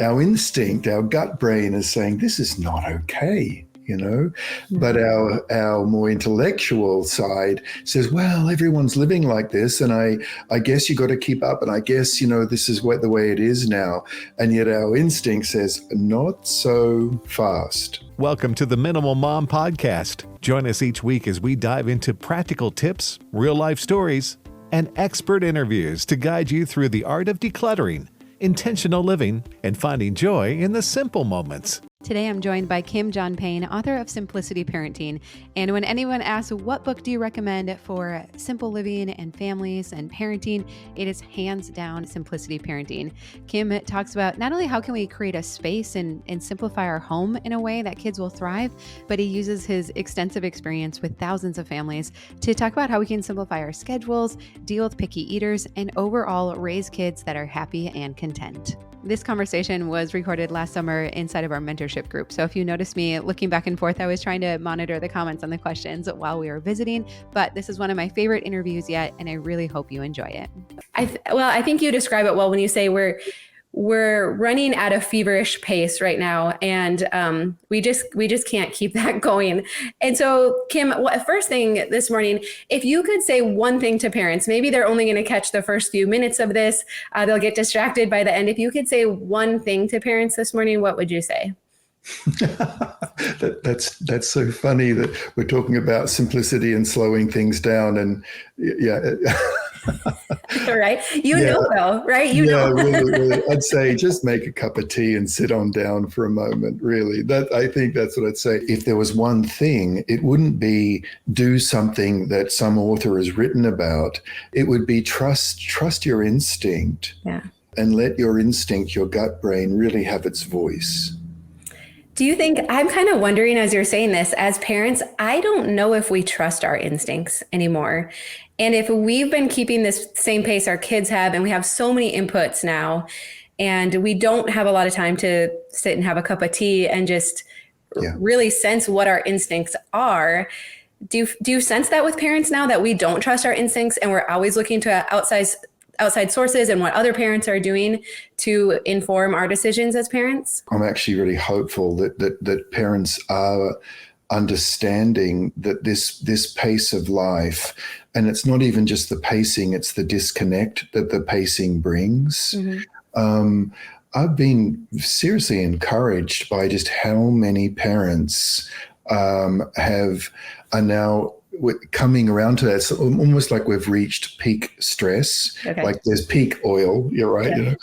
Our instinct, our gut brain is saying, this is not okay, but our more intellectual side says, well, everyone's living like this. And I guess you got to keep up. And I guess, this is the way it is now. And yet our instinct says, not so fast. Welcome to the Minimal Mom Podcast. Join us each week as we dive into practical tips, real life stories, and expert interviews to guide you through the art of decluttering, intentional living, and finding joy in the simple moments. Today, I'm joined by Kim John Payne, author of Simplicity Parenting. And when anyone asks, what book do you recommend for simple living and families and parenting, it is hands down Simplicity Parenting. Kim talks about not only how can we create a space and simplify our home in a way that kids will thrive, but he uses his extensive experience with thousands of families to talk about how we can simplify our schedules, deal with picky eaters, and overall raise kids that are happy and content. This conversation was recorded last summer inside of our mentorship group. So if you notice me looking back and forth, I was trying to monitor the comments on the questions while we were visiting, but this is one of my favorite interviews yet, and I really hope you enjoy it. I think you describe it well when you say we're running at a feverish pace right now, and we just can't keep that going. And so, Kim, first thing this morning, if you could say one thing to parents, maybe they're only going to catch the first few minutes of this, they'll get distracted by the end. If you could say one thing to parents this morning, what would you say? That's so funny that we're talking about simplicity and slowing things down, and right? Know though, right? Really. I'd say just make a cup of tea and sit on down for a moment. Really, I think that's what I'd say. If there was one thing, it wouldn't be do something that some author has written about. It would be trust your instinct, and let your instinct, your gut brain, really have its voice. Do you think, I'm kind of wondering as you're saying this, as parents, I don't know if we trust our instincts anymore. And if we've been keeping this same pace our kids have, and we have so many inputs now, and we don't have a lot of time to sit and have a cup of tea and just really sense what our instincts are. Do you sense that with parents now, that we don't trust our instincts and we're always looking to outside sources and what other parents are doing to inform our decisions as parents? I'm actually really hopeful that parents are understanding that this pace of life, and it's not even just the pacing, it's the disconnect that the pacing brings. Mm-hmm. I've been seriously encouraged by just how many parents are now coming around to that. It's almost like we've reached peak stress. Okay. Like there's peak oil, you're right,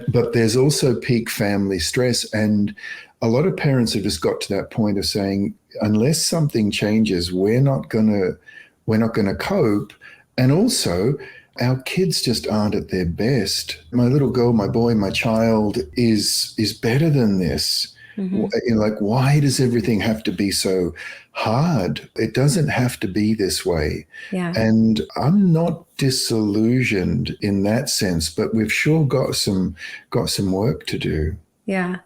but there's also peak family stress. And a lot of parents have just got to that point of saying, unless something changes, we're not gonna cope. And also, our kids just aren't at their best. My little girl, my boy, my child is better than this. Mm-hmm. Like, why does everything have to be so hard? It doesn't have to be this way. Yeah. And I'm not disillusioned in that sense, but we've sure got some work to do. Yeah.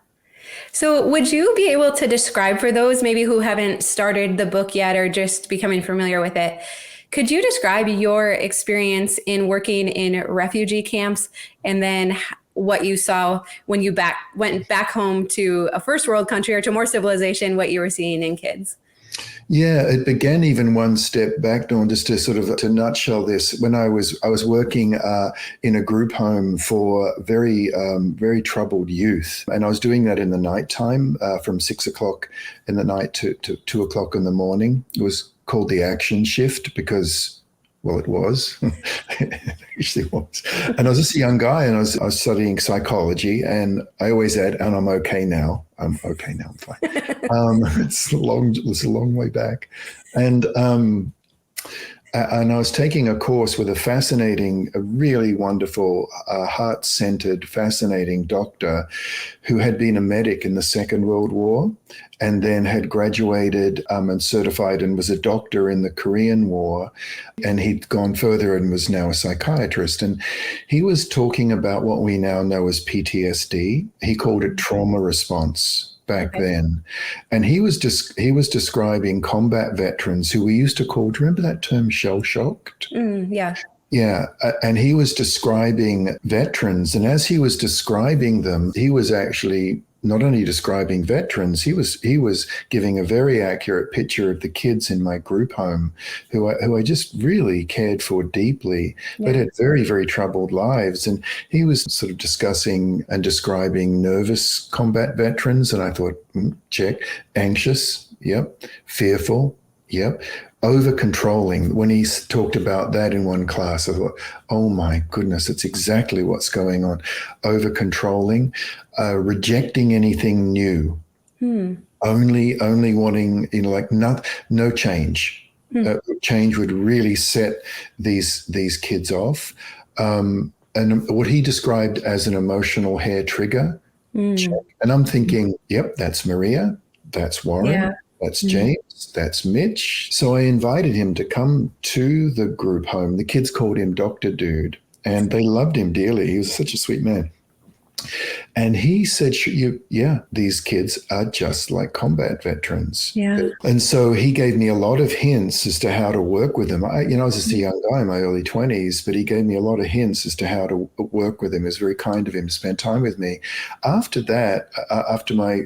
So would you be able to describe, for those maybe who haven't started the book yet or just becoming familiar with it, could you describe your experience in working in refugee camps, and then what you saw when you went back home to a first world country or to more civilization, what you were seeing in kids? Yeah, it began even one step back, Dawn, just to nutshell this. When I was working in a group home for very troubled youth, and I was doing that in the nighttime from 6 o'clock in the night to 2 o'clock in the morning. It was called the action shift because, well, it was. It actually was. And I was just a young guy, and I was studying psychology, and I always add, and I'm okay now. I'm okay now. I'm fine. It's a long way back. And I was taking a course with a really wonderful, heart-centered, fascinating doctor who had been a medic in the Second World War, and then had graduated and certified and was a doctor in the Korean War. And he'd gone further and was now a psychiatrist. And he was talking about what we now know as PTSD. He called it trauma response back then. And he was describing combat veterans who we used to call, do you remember that term, shell-shocked? Yeah. Yeah, and he was describing veterans, and as he was describing them, he was actually not only describing veterans, he was giving a very accurate picture of the kids in my group home, who I just really cared for deeply, but had very, very troubled lives. And he was sort of discussing and describing nervous combat veterans, and I thought, check, anxious, yep, fearful, yep. Over controlling. When he talked about that in one class, I thought, oh my goodness, it's exactly what's going on. Over controlling, rejecting anything new, only wanting, like no change. Change would really set these kids off. And what he described as an emotional hair trigger. Check. And I'm thinking, yep, that's Maria, that's Warren. Yeah. That's James, that's Mitch. So I invited him to come to the group home. The kids called him Dr. Dude, and they loved him dearly. He was such a sweet man. And he said, these kids are just like combat veterans. Yeah. And so he gave me a lot of hints as to how to work with them. I was just a young guy in my early 20s, but he gave me a lot of hints as to how to work with him. It was very kind of him to spend time with me. After that, after I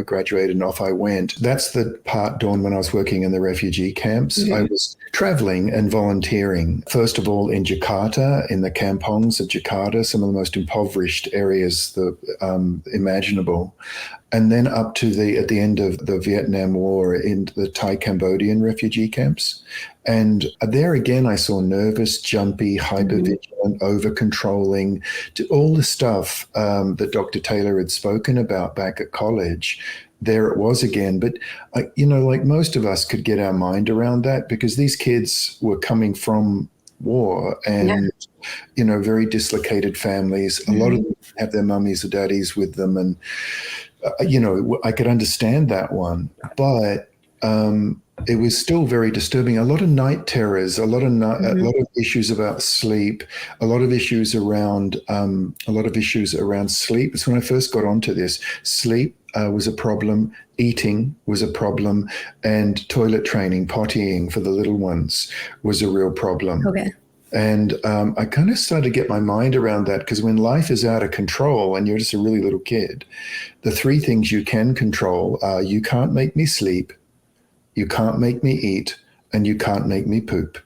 graduated and off I went, that's the part, Dawn, when I was working in the refugee camps. Mm-hmm. I was traveling and volunteering, first of all in Jakarta, in the kampongs of Jakarta, some of the most impoverished areas imaginable, and then up to at the end of the Vietnam War in the Thai-Cambodian refugee camps. And there again, I saw nervous, jumpy, hypervigilant, over-controlling, all the stuff that Dr. Taylor had spoken about back at college. There it was again. But, like most of us could get our mind around that, because these kids were coming from war and, very dislocated families. A lot of them have their mummies or daddies with them. And, I could understand that one. But it was still very disturbing. A lot of night terrors, a lot of issues about sleep, a lot of issues around sleep. It's when I first got onto this. Sleep was a problem, eating was a problem, and toilet training, pottying for the little ones was a real problem. Okay. And I kind of started to get my mind around that, because when life is out of control and you're just a really little kid, the three things you can control are: you can't make me sleep, you can't make me eat, and you can't make me poop.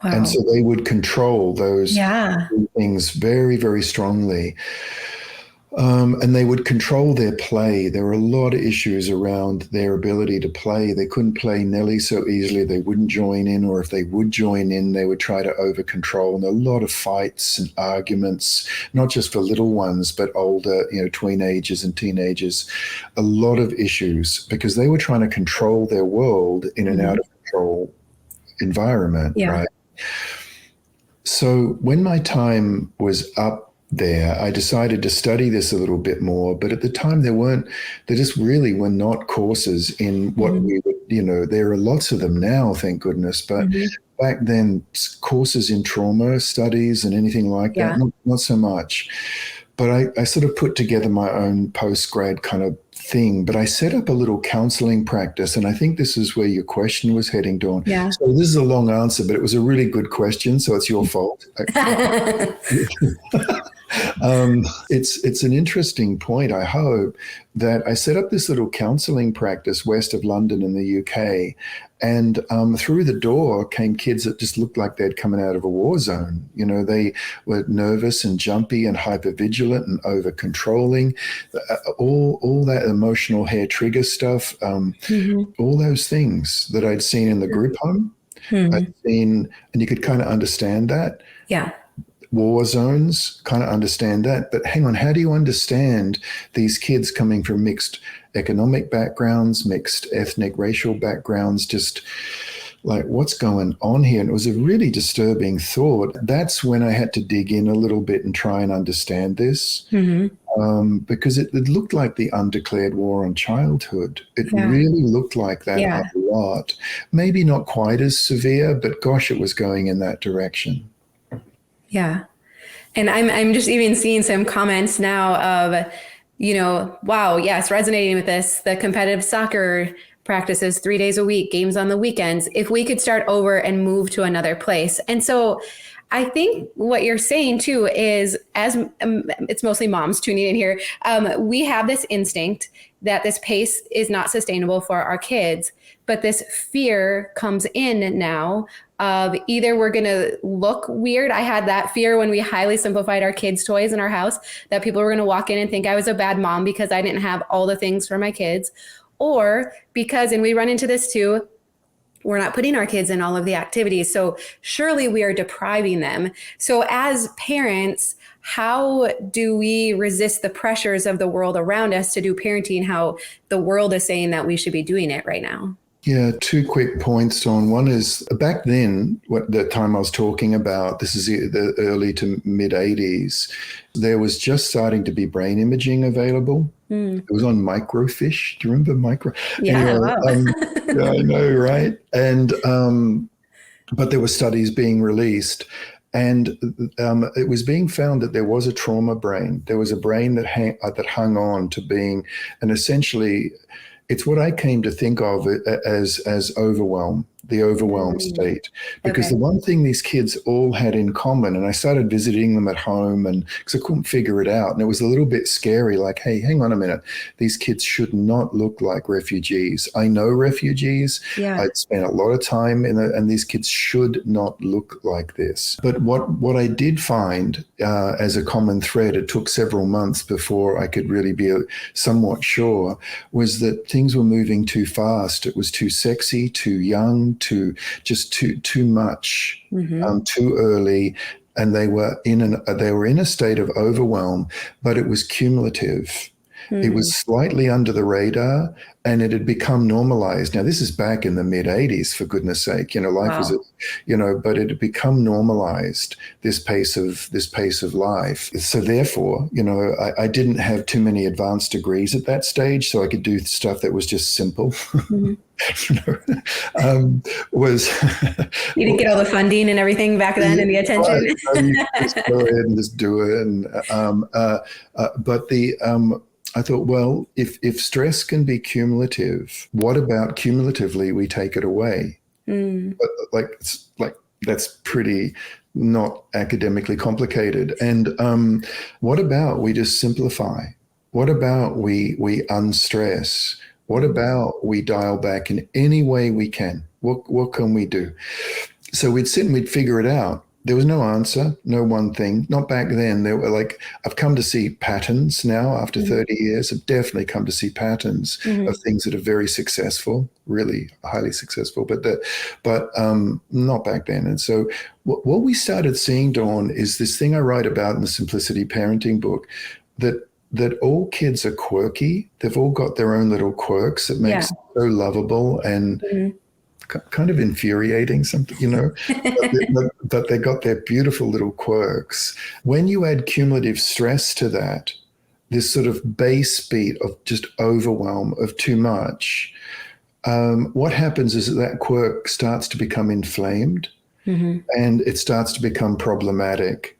Wow. And so they would control those things very, very strongly. And they would control their play. There were a lot of issues around their ability to play. They couldn't play Nelly so easily. They wouldn't join in, or if they would join in, they would try to over-control. And a lot of fights and arguments, not just for little ones, but older, teenagers and teenagers. A lot of issues, because they were trying to control their world in an out-of-control environment, right? So when my time was up there, I decided to study this a little bit more. But at the time, there just really were not courses in what we would, there are lots of them now, thank goodness. But back then, courses in trauma studies and anything like that, not so much. But I sort of put together my own post-grad kind of thing. But I set up a little counseling practice. And I think this is where your question was heading, Dawn. Yeah. So this is a long answer, but it was a really good question. So it's your fault. It's an interesting point. I hope that I set up this little counseling practice west of London in the UK, and through the door came kids that just looked like they'd coming out of a war zone. They were nervous and jumpy and hypervigilant and over controlling, all that emotional hair trigger stuff, all those things that I'd seen in the group home. I'd seen, and you could kind of understand that. Yeah. War zones, kind of understand that. But hang on, how do you understand these kids coming from mixed economic backgrounds, mixed ethnic, racial backgrounds, just like what's going on here? And it was a really disturbing thought. That's when I had to dig in a little bit and try and understand this, because it looked like the undeclared war on childhood. It really looked like that a lot. Maybe not quite as severe, but gosh, it was going in that direction. Yeah. And I'm just even seeing some comments now of, wow, yes, resonating with this, the competitive soccer practices 3 days a week, games on the weekends, if we could start over and move to another place. And so I think what you're saying too is, as it's mostly moms tuning in here, we have this instinct that this pace is not sustainable for our kids, but this fear comes in now of either we're going to look weird. I had that fear when we highly simplified our kids' toys in our house, that people were going to walk in and think I was a bad mom because I didn't have all the things for my kids, or because, and we run into this too, we're not putting our kids in all of the activities. So surely we are depriving them. So as parents, how do we resist the pressures of the world around us to do parenting, how the world is saying that we should be doing it right now? Yeah, two quick points on. One is back then, what the time I was talking about, this is the early to mid 80s, there was just starting to be brain imaging available. It was on microfiche. Do you remember micro? Yeah, anyway, wow. Yeah, I know, right? And but there were studies being released, and it was being found that there was a trauma brain. There was a brain that hung on to being, and essentially, it's what I came to think of as overwhelm, the overwhelmed state. Because the one thing these kids all had in common, and I started visiting them at home, and because I couldn't figure it out, and it was a little bit scary, like, hey, hang on a minute, these kids should not look like refugees. I know refugees. Yeah. I'd spent a lot of time and these kids should not look like this. But what I did find as a common thread, it took several months before I could really be somewhat sure, was that things were moving too fast. It was too sexy, too young, too much, too early, and they were in a state of overwhelm, but it was cumulative. It was slightly under the radar, and it had become normalized. Now, this is back in the mid 80s, for goodness sake. Life was, but it had become normalized, this pace of life. So therefore, I didn't have too many advanced degrees at that stage, so I could do stuff that was just simple. Was you didn't get all the funding and everything back then, and the attention. Right. You just go ahead and just do it. And but I thought, well, if stress can be cumulative, what about cumulatively we take it away? But that's pretty not academically complicated. And what about we just simplify? What about we unstress? What about we dial back in any way we can? What can we do? So we'd sit and we'd figure it out. There was no answer, no one thing. Not back then. There were I've come to see patterns now after 30 years. I've definitely come to see patterns of things that are very successful, really highly successful, but not back then. And so what we started seeing, Dawn, is this thing I write about in the Simplicity Parenting book, that all kids are quirky. They've all got their own little quirks that makes them so lovable and kind of infuriating, something, but they got their beautiful little quirks. When you add cumulative stress to that, this sort of base beat of just overwhelm of too much, what happens is that quirk starts to become inflamed and it starts to become problematic.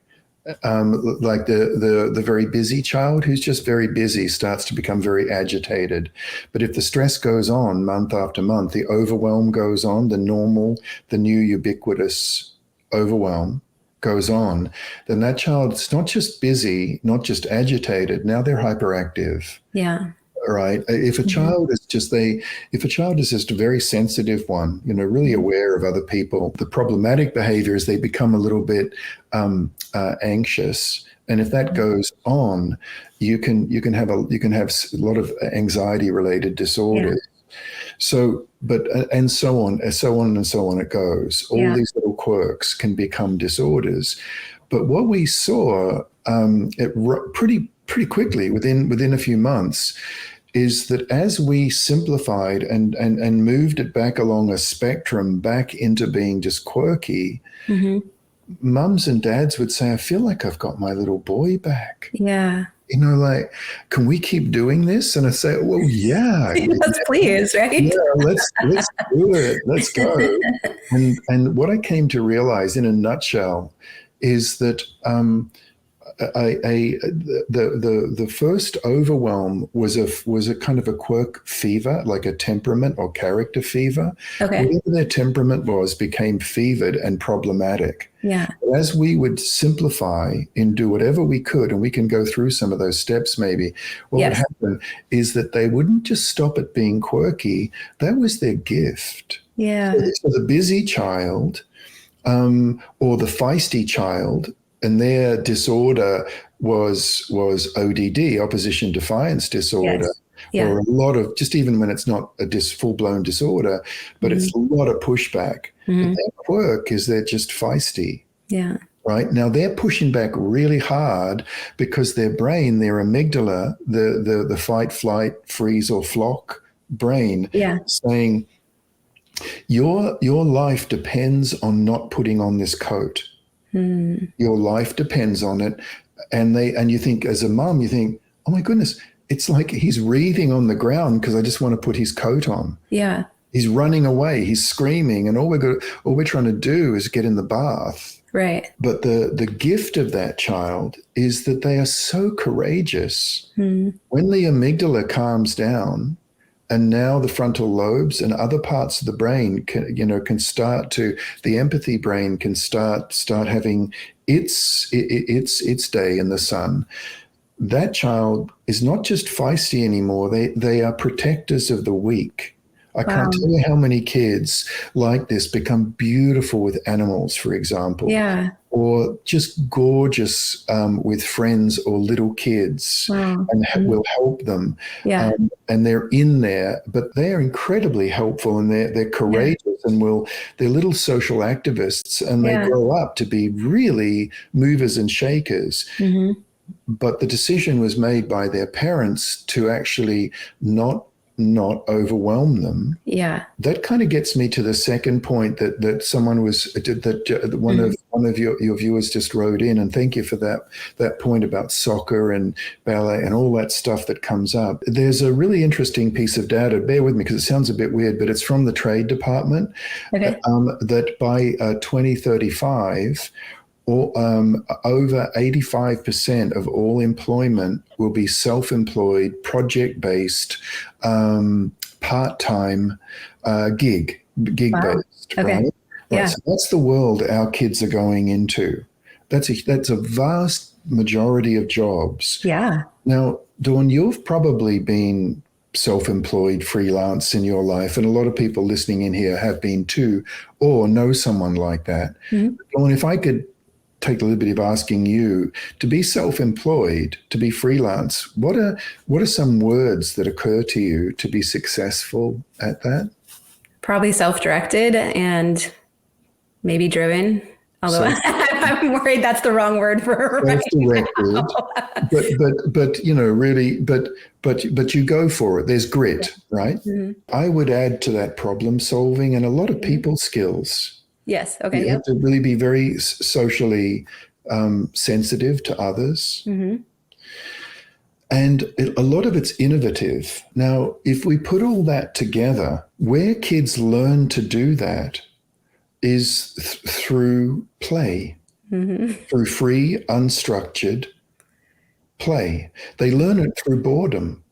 Like the very busy child who's just very busy starts to become very agitated. But if the stress goes on month after month, the overwhelm goes on, the normal, the new ubiquitous overwhelm goes on, then that child's not just busy, not just agitated, now they're hyperactive. Yeah. Right. If a child is just a very sensitive one, really aware of other people, the problematic behavior is they become a little bit anxious. And if that goes on, you can have a lot of anxiety related disorders. So, and so on and so on it goes. All these little quirks can become disorders. But what we saw pretty quickly within a few months is that as we simplified and moved it back along a spectrum back into being just quirky, mums and dads would say, I feel like I've got my little boy back. Yeah. Can we keep doing this? And I say, well, yeah. Let's please, right? Yeah, let's do it. Let's go. And what I came to realize in a nutshell is that the first overwhelm was a kind of a quirk fever, like a temperament or character fever. Okay. Whatever their temperament was became fevered and problematic. Yeah. As we would simplify and do whatever we could, and we can go through some of those steps maybe, what would happen is that they wouldn't just stop at being quirky. That was their gift. Yeah. So the busy child or the feisty child, and their disorder was ODD, opposition defiance disorder, or a lot of, just even when it's not a full-blown disorder, but it's a lot of pushback. But their quirk is they're just feisty. Yeah. Right now, they're pushing back really hard because their brain, their amygdala, the fight, flight, freeze, or flock brain, saying, your life depends on not putting on this coat. Your life depends on it. And you think, as a mom, you think, oh my goodness, it's like he's wreathing on the ground because I just want to put his coat on. Yeah. He's running away, he's screaming, and all we're trying to do is get in the bath. Right. But the gift of that child is that they are so courageous. When the amygdala calms down, and now the frontal lobes and other parts of the brain can start to, the empathy brain can start having its day in the sun. That child is not just feisty anymore. They are protectors of the weak. I can't tell you how many kids like this become beautiful with animals, for example. Yeah. Or just gorgeous with friends or little kids, and will help them. Yeah. And they're in there, but they're incredibly helpful, and they're courageous, and they're little social activists, and they grow up to be really movers and shakers. But the decision was made by their parents to actually not overwhelm them. Yeah. That kind of gets me to the second point that someone one of your viewers just wrote in, and thank you for that point about soccer and ballet and all that stuff that comes up. There's a really interesting piece of data, bear with me because it sounds a bit weird, but it's from the Trade Department, that by 2035, over 85% of all employment will be self-employed, project-based, part-time, gig-based. Okay. Right? Yeah. So that's the world our kids are going into. That's a vast majority of jobs. Yeah. Now, Dawn, you've probably been self-employed, freelance in your life, and a lot of people listening in here have been too, or know someone like that. Dawn, if I could take the liberty of asking you to be self-employed, to be freelance, what are some words that occur to you to be successful at that? Probably self-directed and maybe driven. Although I'm worried that's the wrong word for right now. But really, but you go for it. There's grit, right? I would add to that problem solving and a lot of people skills. Yes. Okay. You have to really be very socially sensitive to others. And a lot of it's innovative. Now, if we put all that together, where kids learn to do that is through play, through free, unstructured play. They learn it through boredom.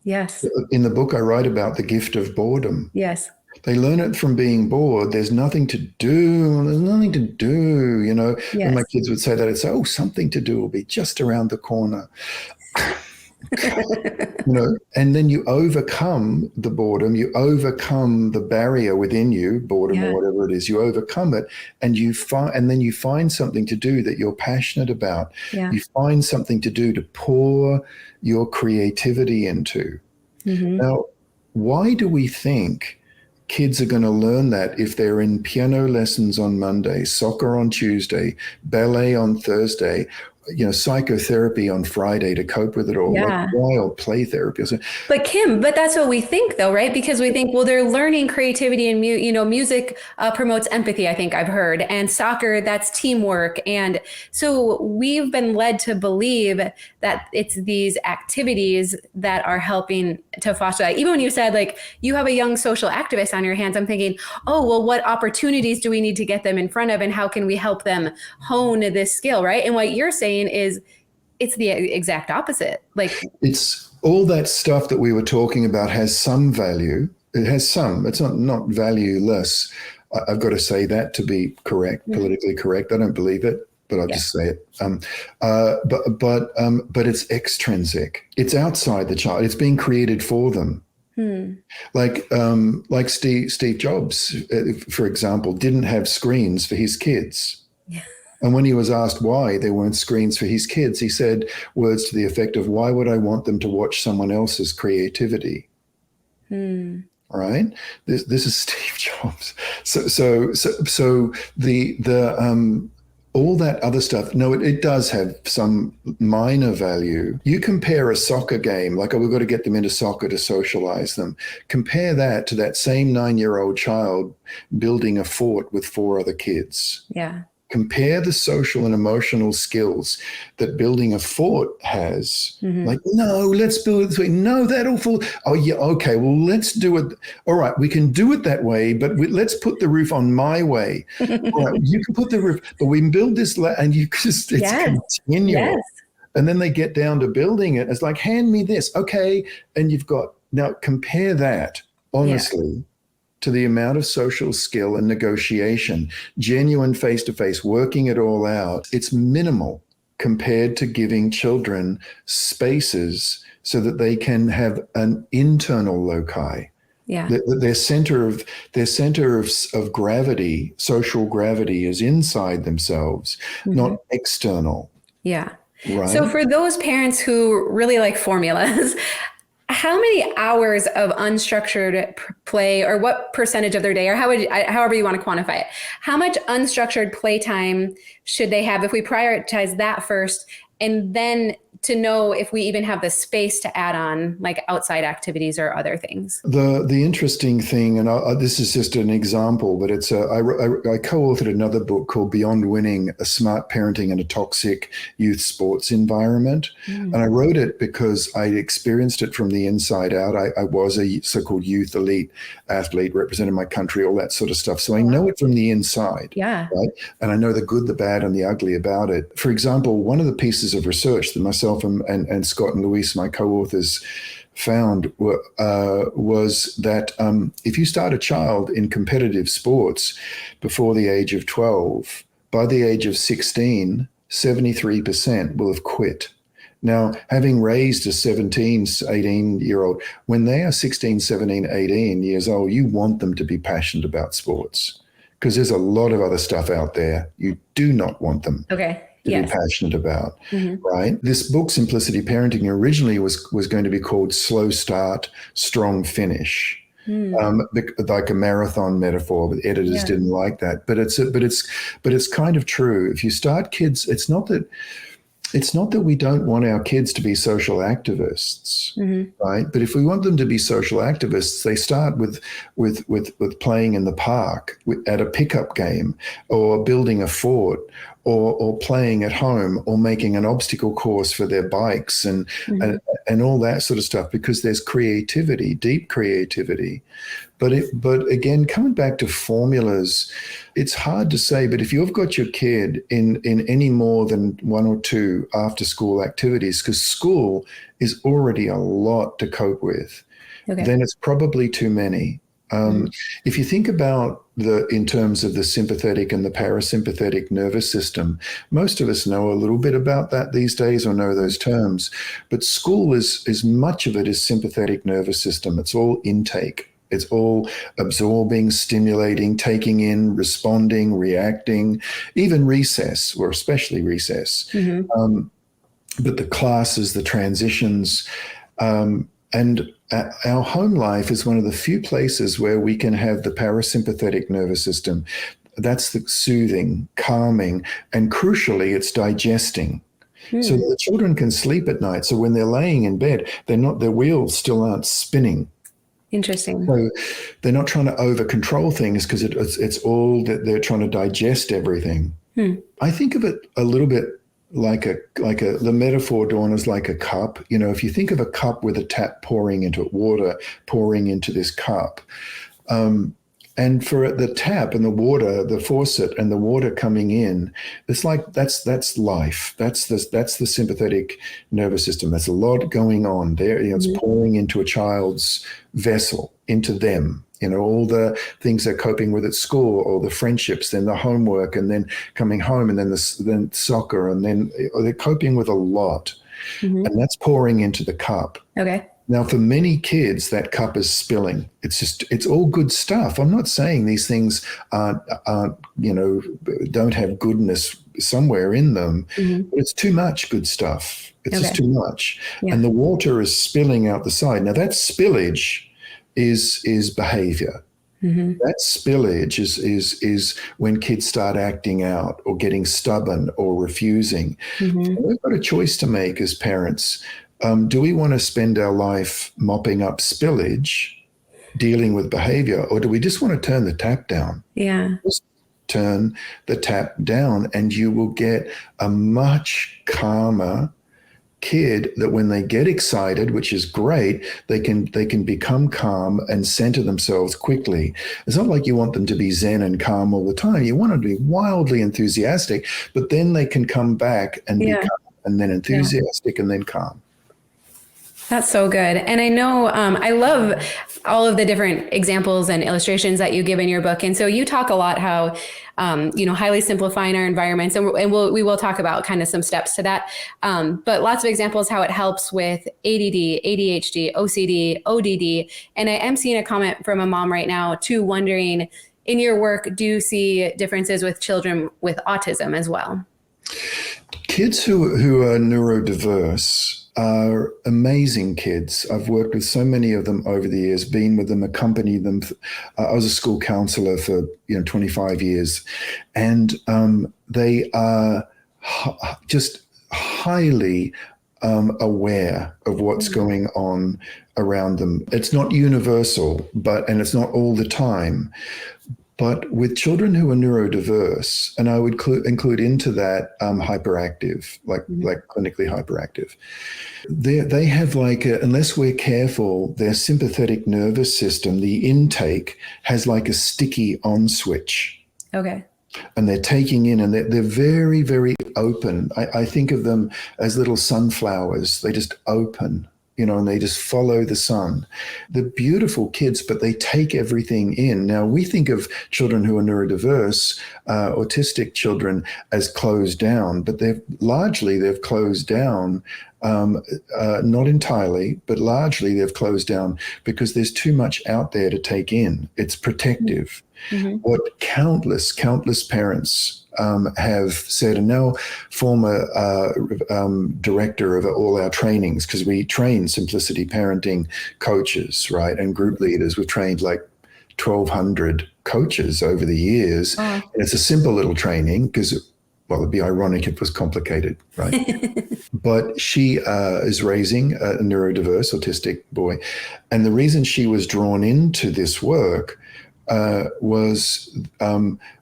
Yes. In the book, I write about the gift of boredom. Yes. They learn it from being bored. There's nothing to do. There's nothing to do. Yes. When my kids would say that, I'd say, oh, something to do will be just around the corner. And then you overcome the boredom, you overcome the barrier within you, boredom or whatever it is, you overcome it, and then you find something to do that you're passionate about. You find something to do to pour your creativity into. Now, why do we think kids are going to learn that if they're in piano lessons on Monday, soccer on Tuesday, ballet on Thursday, psychotherapy on Friday to cope with it all, like wild play therapy. But Kim, that's what we think though, right? Because we think, well, they're learning creativity and music promotes empathy, I think I've heard, and soccer, that's teamwork. And so we've been led to believe that it's these activities that are helping to foster that. Even when you said like you have a young social activist on your hands, I'm thinking, oh, well, what opportunities do we need to get them in front of and how can we help them hone this skill, right? And what you're saying is it's the exact opposite. Like, it's all that stuff that we were talking about has some value. It has some. It's not valueless. I've got to say that to be correct, politically correct. I don't believe it, but I'll just say it. But it's extrinsic. It's outside the child. It's being created for them. Like Steve Jobs, for example, didn't have screens for his kids. Yeah. And when he was asked why there weren't screens for his kids, he said words to the effect of, "Why would I want them to watch someone else's creativity?" Right? This is Steve Jobs. So the all that other stuff, no, it does have some minor value. You compare a soccer game, like, oh, we've got to get them into soccer to socialize them. Compare that to that same 9-year-old child building a fort with 4 other kids. Yeah. Compare the social and emotional skills that building a fort has. Like, no, let's build it this way. No, that'll fall. Oh, yeah, okay, well, let's do it. All right, we can do it that way, but let's put the roof on my way. All right, you can put the roof, but we can build this, and you just, it's continual. Yes. And then they get down to building it. It's like, hand me this. Okay, and you've got, now compare that, honestly, to the amount of social skill and negotiation, genuine face-to-face, working it all out. It's minimal compared to giving children spaces so that they can have an internal loci. Yeah. Their center of gravity, social gravity, is inside themselves, not external. Yeah. Right. So for those parents who really like formulas, how many hours of unstructured play, or what percentage of their day, or however you want to quantify it, how much unstructured playtime should they have if we prioritize that first, and then to know if we even have the space to add on like outside activities or other things? The interesting thing, and this is just an example, but it's I co-authored another book called Beyond Winning: A Smart Parenting in a Toxic Youth Sports Environment. And I wrote it because I experienced it from the inside out. I was a so-called youth elite athlete, represented my country, all that sort of stuff. So I know it from the inside. Yeah. Right? And I know the good, the bad, and the ugly about it. For example, one of the pieces of research that myself and Scott and Luis, my co-authors, found was that if you start a child in competitive sports before the age of 12, by the age of 16, 73% will have quit. Now, having raised a 17, 18-year-old, when they are 16, 17, 18 years old, you want them to be passionate about sports, because there's a lot of other stuff out there you do not want them to be passionate about, right? This book, Simplicity Parenting, originally was going to be called Slow Start, Strong Finish, like a marathon metaphor, but editors didn't like that. But it's kind of true. If you start kids, it's not that we don't want our kids to be social activists, right? But if we want them to be social activists, they start with playing in the park at a pickup game, or building a fort, or playing at home, or making an obstacle course for their bikes and all that sort of stuff, because there's creativity, deep creativity. But again, coming back to formulas, it's hard to say, but if you've got your kid in any more than 1 or 2 after school activities, because school is already a lot to cope with, then it's probably too many. If you think about in terms of the sympathetic and the parasympathetic nervous system, most of us know a little bit about that these days, or know those terms. But school is much of it is sympathetic nervous system. It's all intake. It's all absorbing, stimulating, taking in, responding, reacting, even recess, or especially recess. But the classes, the transitions, and our home life is one of the few places where we can have the parasympathetic nervous system. That's the soothing, calming, and crucially, it's digesting. So that the children can sleep at night. So when they're laying in bed, their wheels still aren't spinning. Interesting. So they're not trying to over control things, because it's all that they're trying to digest everything. I think of it a little bit like the metaphor, Dawn, is like a cup. You know, if you think of a cup with a tap pouring into it, water pouring into this cup, And for the tap and the water, the faucet and the water coming in, it's like that's life. That's the sympathetic nervous system. There's a lot going on there. It's pouring into a child's vessel, into them. All the things they're coping with at school, or the friendships, then the homework, and then coming home, and then soccer, and then they're coping with a lot, and that's pouring into the cup. Okay. Now, for many kids, that cup is spilling. It's all good stuff. I'm not saying these things aren't don't have goodness somewhere in them, but it's too much good stuff. It's just too much. Yeah. And the water is spilling out the side. Now, that spillage is behavior. That spillage is when kids start acting out or getting stubborn or refusing. We've got a choice to make as parents. Do we want to spend our life mopping up spillage, dealing with behavior, or do we just want to turn the tap down? Yeah. Just turn the tap down, and you will get a much calmer kid that when they get excited, which is great, they can become calm and center themselves quickly. It's not like you want them to be zen and calm all the time. You want them to be wildly enthusiastic, but then they can come back and be calm, and then enthusiastic, and then calm. That's so good. And I know I love all of the different examples and illustrations that you give in your book. And so you talk a lot how, highly simplifying our environments. And we will talk about kind of some steps to that. But lots of examples how it helps with ADD, ADHD, OCD, ODD. And I am seeing a comment from a mom right now too, wondering, in your work, do you see differences with children with autism as well? Kids who are neurodiverse are amazing kids. I've worked with so many of them over the years, been with them, accompanied them. I was a school counselor for 25 years, and they are just highly aware of what's going on around them. It's not universal, and it's not all the time. But with children who are neurodiverse, and I would include into that hyperactive, like clinically hyperactive, they have unless we're careful, their sympathetic nervous system, the intake, has like a sticky on switch. Okay. And they're taking in, and they're very, very open. I think of them as little sunflowers. They just open. And they just follow the sun. They're beautiful kids, but they take everything in. Now, we think of children who are neurodiverse, autistic children, as closed down, but they've closed down, not entirely, but largely they've closed down because there's too much out there to take in. It's protective. What countless parents have said, and now former director of all our trainings, because we train simplicity parenting coaches, right, and group leaders. We've trained like 1,200 coaches over the years. And it's a simple little training because, well, it'd be ironic if it was complicated, right? But she is raising a neurodiverse autistic boy. And the reason she was drawn into this work was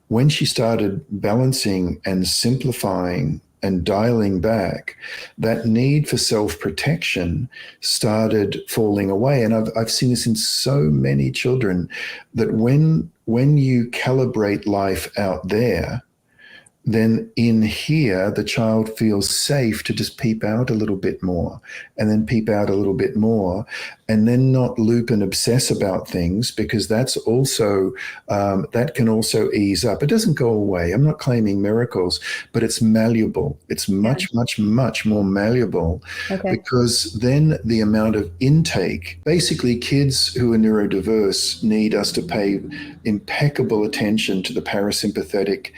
when she started balancing and simplifying and dialing back, that need for self-protection started falling away. And I've seen this in so many children, that when you calibrate life out there, then in here, the child feels safe to just peep out a little bit more, and then peep out a little bit more, and then not loop and obsess about things, because that's also, that can also ease up. It doesn't go away. I'm not claiming miracles, but it's malleable. It's much, much, much more malleable, because then the amount of intake, basically kids who are neurodiverse need us to pay impeccable attention to the parasympathetic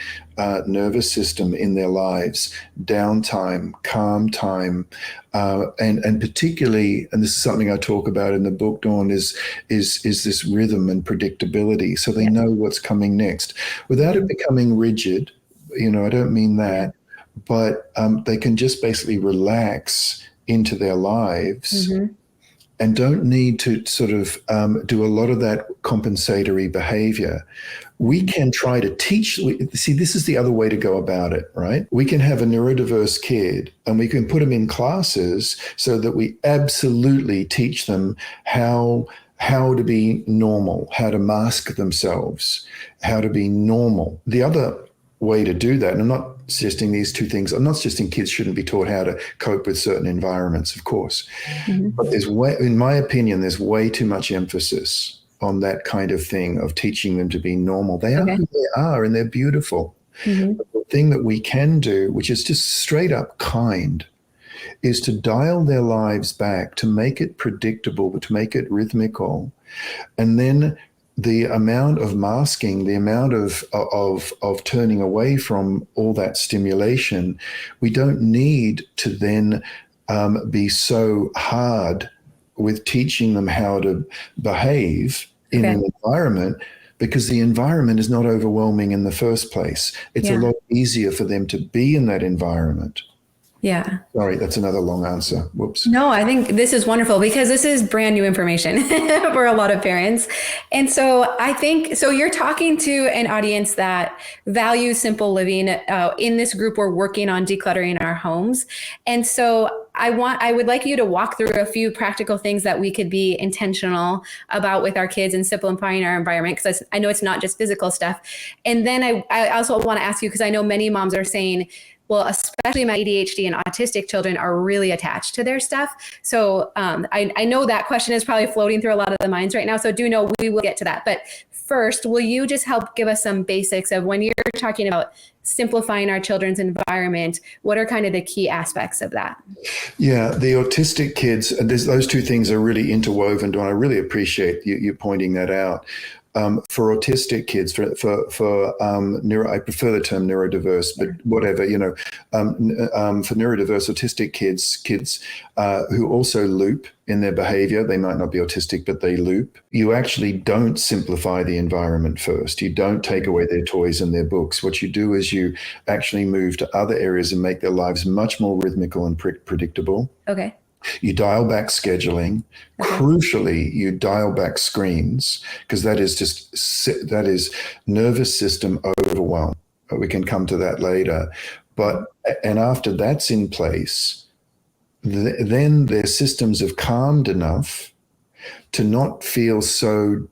nervous system in their lives, downtime, calm time, and particularly, and this is something I talk about in the book, Dawn, is this rhythm and predictability, so they know what's coming next, without it becoming rigid. I don't mean that, but they can just basically relax into their lives. And don't need to sort of do a lot of that compensatory behavior. We can try to teach. See, this is the other way to go about it, right? We can have a neurodiverse kid and we can put them in classes so that we absolutely teach them how how to be normal, how to mask themselves, how to be normal. The other way to do that, and I'm not suggesting these two things, I'm not suggesting kids shouldn't be taught how to cope with certain environments, of course. But in my opinion, there's way too much emphasis on that kind of thing of teaching them to be normal. They are who they are, and they're beautiful. But the thing that we can do, which is just straight up kind, is to dial their lives back, to make it predictable, to make it rhythmical. And then the amount of masking, the amount of turning away from all that stimulation, we don't need to then be so hard with teaching them how to behave in an environment, because the environment is not overwhelming in the first place. It's a lot easier for them to be in that environment. Yeah. Sorry, that's another long answer. Whoops. No, I think this is wonderful because this is brand new information for a lot of parents. And so I think, so you're talking to an audience that values simple living. In this group, we're working on decluttering our homes. And so I would like you to walk through a few practical things that we could be intentional about with our kids and simplifying our environment, because I know it's not just physical stuff. And then I also want to ask you, because I know many moms are saying, well, especially my ADHD and autistic children are really attached to their stuff. So I know that question is probably floating through a lot of the minds right now. So do know we will get to that. But first, will you just help give us some basics of when you're talking about simplifying our children's environment, what are kind of the key aspects of that? Yeah, the autistic kids, and those two things are really interwoven, and I really appreciate you pointing that out. For autistic kids, for neuro, I prefer the term neurodiverse, but whatever, for neurodiverse autistic kids who also loop in their behavior, they might not be autistic, but they loop. You actually don't simplify the environment first. You don't take away their toys and their books. What you do is you actually move to other areas and make their lives much more rhythmical and predictable. Okay. You dial back scheduling. Okay. Crucially, you dial back screens, because that is nervous system overwhelm. We can come to that later. And after that's in place, then their systems have calmed enough to not feel so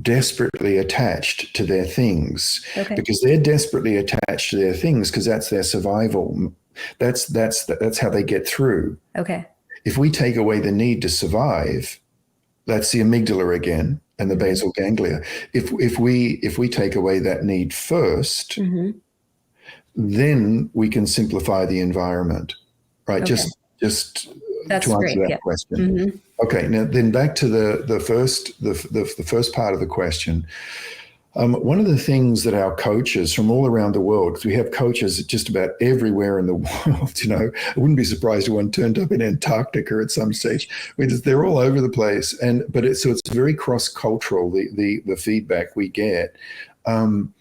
desperately attached to their things, because they're desperately attached to their things because that's their survival. That's how they get through. Okay. If we take away the need to survive, that's the amygdala again and the basal ganglia. If we take away that need first, then we can simplify the environment, right? Okay. Just that's to answer that question. Okay, now then back to the first part of the question. One of the things that our coaches from all around the world, because we have coaches just about everywhere in the world, I wouldn't be surprised if one turned up in Antarctica at some stage. They're all over the place, but it's very cross-cultural, the feedback we get. One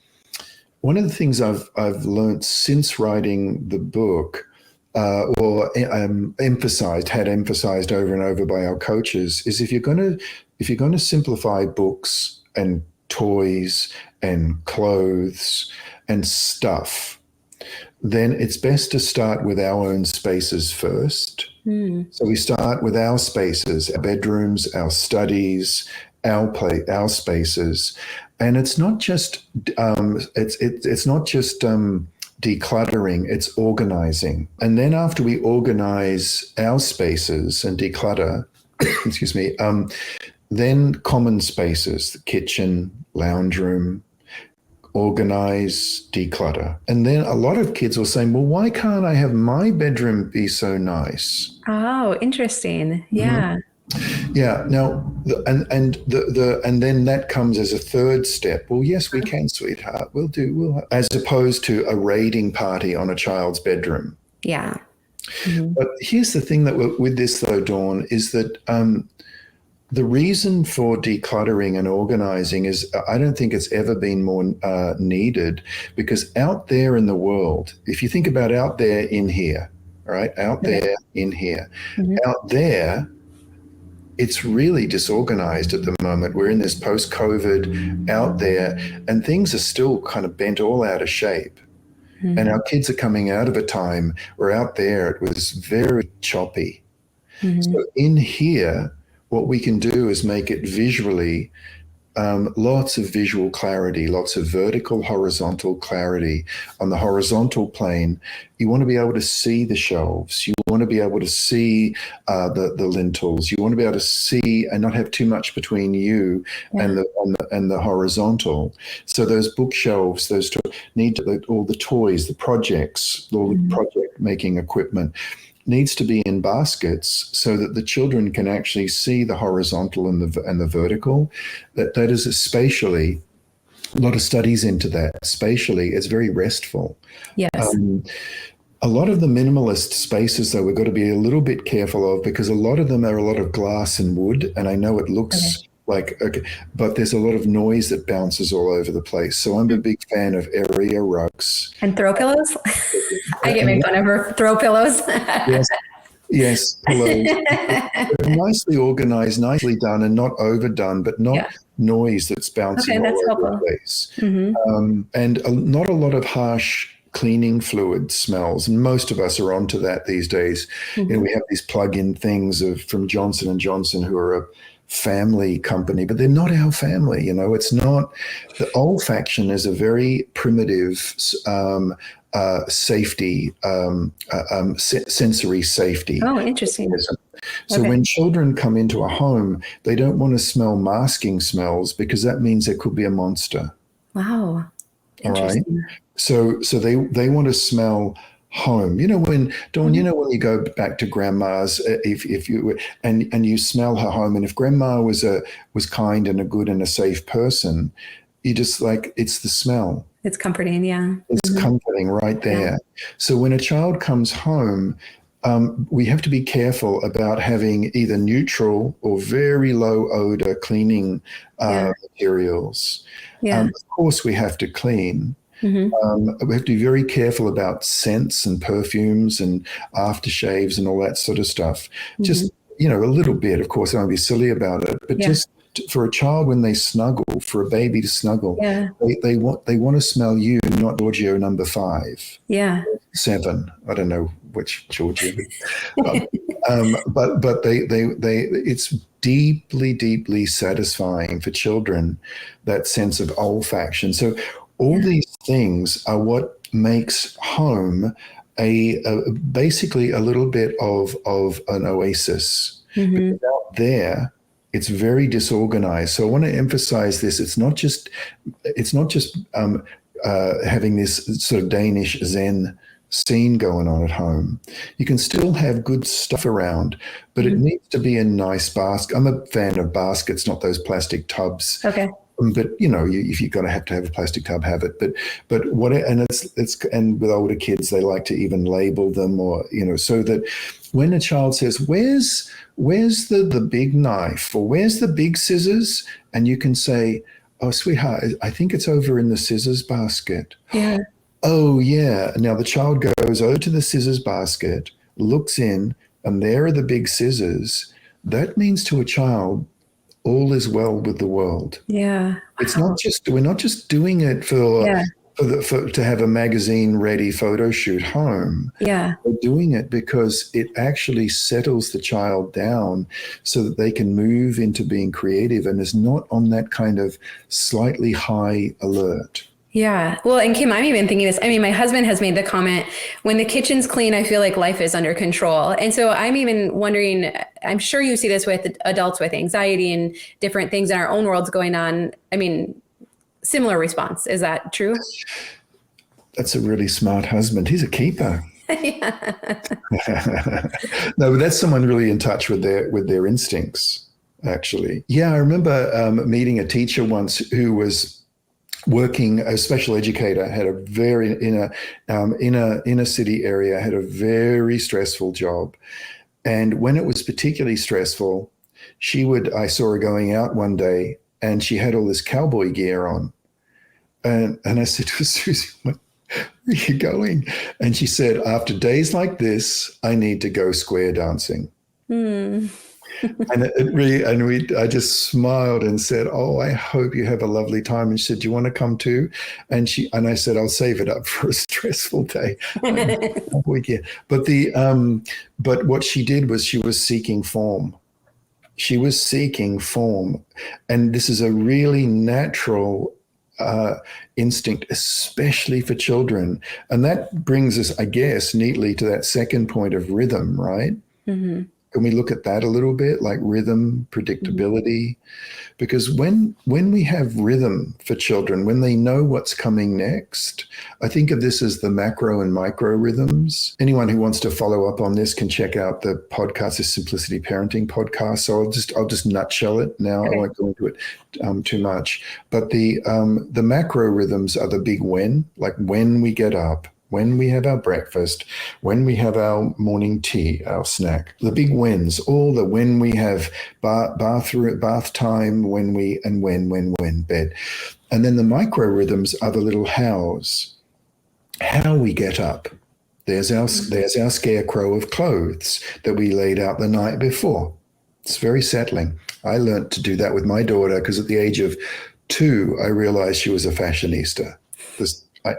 of the things I've learned since writing the book, had emphasized over and over by our coaches, is if you're going to simplify books and toys and clothes and stuff, then it's best to start with our own spaces first. So we start with our spaces, our bedrooms, our studies, our spaces, and it's not just decluttering, it's organizing. And then after we organize our spaces and declutter, excuse me, then common spaces, the kitchen, lounge room, organize, declutter. And then a lot of kids were saying, well, why can't I have my bedroom be so nice? Oh, interesting. Yeah. Yeah. Now, and then that comes as a third step. Well, yes, we can, sweetheart. We'll as opposed to a raiding party on a child's bedroom. Yeah. But here's the thing with this though, Dawn, is that the reason for decluttering and organizing is I don't think it's ever been more needed, because out there in the world, if you think about out there in here, all right, out there in here, out there, it's really disorganized at the moment. We're in this post-COVID out there, and things are still kind of bent all out of shape. And our kids are coming out of a time where out there it was very choppy. So in here, what we can do is make it visually, lots of visual clarity, lots of vertical, horizontal clarity. On the horizontal plane, you want to be able to see the shelves. You want to be able to see the lintels. You want to be able to see and not have too much between you and the horizontal. So those bookshelves, all the toys, the projects, all the project making equipment needs to be in baskets so that the children can actually see the horizontal and the vertical. That is spatially, a lot of studies into that. Spatially, it's very restful. Yes. A lot of the minimalist spaces, though, we've got to be a little bit careful of, because a lot of them are a lot of glass and wood, and I know it looks but there's a lot of noise that bounces all over the place. So I'm a big fan of area rugs. And throw pillows? I get made fun of for throw pillows. Yes, pillows. Nicely organized, nicely done, and not overdone, but not noise that's bouncing all over the place. And not a lot of harsh cleaning fluid smells. And most of us are onto that these days. You know, we have these plug-in things from Johnson & Johnson, who are a family company, but they're not our family. You know, it's not. The olfaction is a very primitive safety, sensory safety. Oh, interesting. So when children come into a home, they don't want to smell masking smells, because that means there could be a monster. Wow. Interesting. All right. So they want to smell home. You know, when you go back to grandma's, if you and you smell her home, and if grandma was kind and a good and a safe person, you just it's the smell. It's comforting, yeah. It's comforting right there. Yeah. So when a child comes home, we have to be careful about having either neutral or very low odor cleaning materials. Yeah. Of course, we have to clean. We have to be very careful about scents and perfumes and aftershaves and all that sort of stuff. Just, a little bit, of course, I don't want to be silly about it, but just for a child, when they snuggle, for a baby to snuggle, they want to smell you, not Giorgio number 5. Yeah. 7. I don't know which Giorgio. But it's deeply, deeply satisfying for children, that sense of olfaction. So all these things are what makes home basically a little bit of an oasis. Because out there, it's very disorganized. So I want to emphasize this. It's not just having this sort of Danish Zen scene going on at home. You can still have good stuff around, but it needs to be in nice basket. I'm a fan of baskets, not those plastic tubs. Okay. But if you're going to have a plastic tub, have it. But what? And and with older kids, they like to even label them, or so that when a child says, "Where's the big knife?" or "Where's the big scissors?" and you can say, "Oh, sweetheart, I think it's over in the scissors basket." Yeah. Oh, yeah. Now the child goes over to the scissors basket, looks in, and there are the big scissors. That means to a child, all is well with the world. Yeah. It's not just, we're not just doing it to have a magazine ready photo shoot home. Yeah. We're doing it because it actually settles the child down so that they can move into being creative and is not on that kind of slightly high alert. Yeah. Well, and Kim, I'm even thinking this. I mean, my husband has made the comment, when the kitchen's clean, I feel like life is under control. And so I'm even wondering, I'm sure you see this with adults with anxiety and different things in our own worlds going on. I mean, similar response. Is that true? That's a really smart husband. He's a keeper. No, but that's someone really in touch with their instincts, actually. Yeah, I remember meeting a teacher once who was working, a special educator, had a very in a inner city area, had a very stressful job. And when it was particularly stressful, I saw her going out one day and she had all this cowboy gear on. And I said to Susie, where are you going? And she said, after days like this, I need to go square dancing. And I just smiled and said, "Oh, I hope you have a lovely time." And she said, "Do you want to come too?" And I said, "I'll save it up for a stressful day." But what she did was she was seeking form. She was seeking form. And this is a really natural instinct, especially for children. And that brings us, I guess, neatly to that second point of rhythm, right? Mm-hmm. Can we look at that a little bit, like rhythm, predictability? Because when we have rhythm for children, when they know what's coming next, I think of this as the macro and micro rhythms. Anyone who wants to follow up on this can check out the podcast, the Simplicity Parenting podcast. So I'll just nutshell it now. Okay. I won't go into it too much. But the macro rhythms are the big when, like when we get up, when we have our breakfast, when we have our morning tea, our snack, the big wins, all the when we have bath time, when bed. And then the micro rhythms are the little hows, how we get up. There's our scarecrow of clothes that we laid out the night before. It's very settling. I learned to do that with my daughter because at the age of 2, I realized she was a fashionista.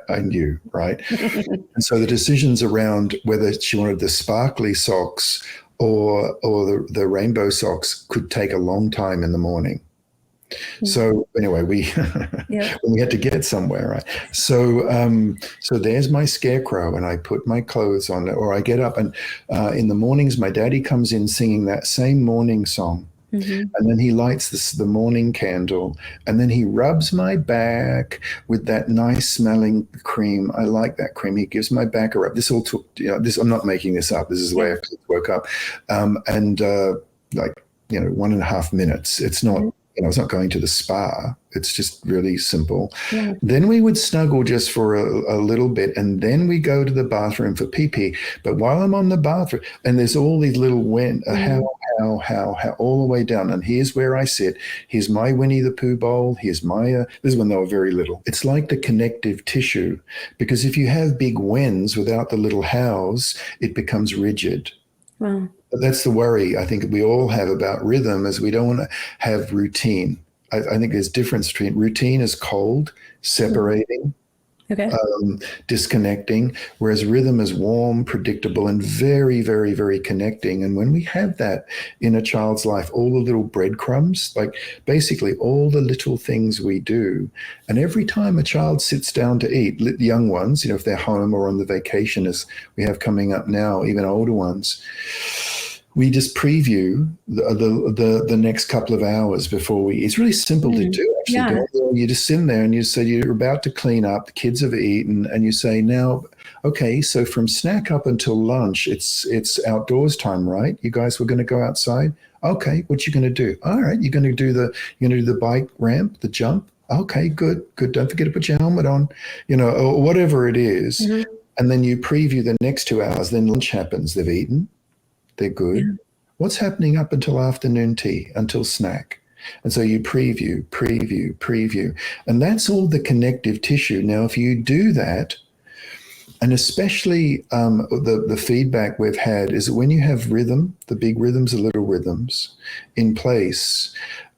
I knew, right? And so the decisions around whether she wanted the sparkly socks or the rainbow socks could take a long time in the morning. So anyway, we had to get somewhere, right? So there's my scarecrow, and I put my clothes on, or I get up, and in the mornings, my daddy comes in singing that same morning song. Mm-hmm. And then he lights the morning candle, and then he rubs my back with that nice smelling cream. I like that cream. He gives my back a rub. This all took, this, I'm not making this up. This is the way I woke up. And 1.5 minutes. It's not, it's not going to the spa. It's just really simple. Yeah. Then we would snuggle just for a little bit, and then we go to the bathroom for pee-pee. But while I'm on the bathroom, and there's all these little how, all the way down. And here's where I sit. Here's my Winnie the Pooh bowl. Here's my, this is when they were very little. It's like the connective tissue, because if you have big whens without the little hows, it becomes rigid. Wow. But that's the worry I think we all have about rhythm, is we don't want to have routine. I think there's difference between routine is cold, separating, disconnecting, whereas rhythm is warm, predictable, and very, very, very connecting. And when we have that in a child's life, all the little breadcrumbs, like basically all the little things we do, and every time a child sits down to eat, young ones, if they're home or on the vacation as we have coming up now, even older ones, we just preview the next couple of hours before we. It's really simple to do, actually. Yeah. You just sit there and you say you're about to clean up. The kids have eaten, and you say, now, okay, so from snack up until lunch, it's outdoors time, right? You guys were going to go outside. Okay, what you going to do? All right, you're going to do the bike ramp, the jump. Okay, good. Don't forget to put your helmet on, or whatever it is. Mm-hmm. And then you preview the next 2 hours. Then lunch happens. They've eaten. They're good. Yeah. What's happening up until afternoon tea, until snack? And so you preview. And that's all the connective tissue. Now, if you do that, and especially the feedback we've had is that when you have rhythm, the big rhythms, the little rhythms in place,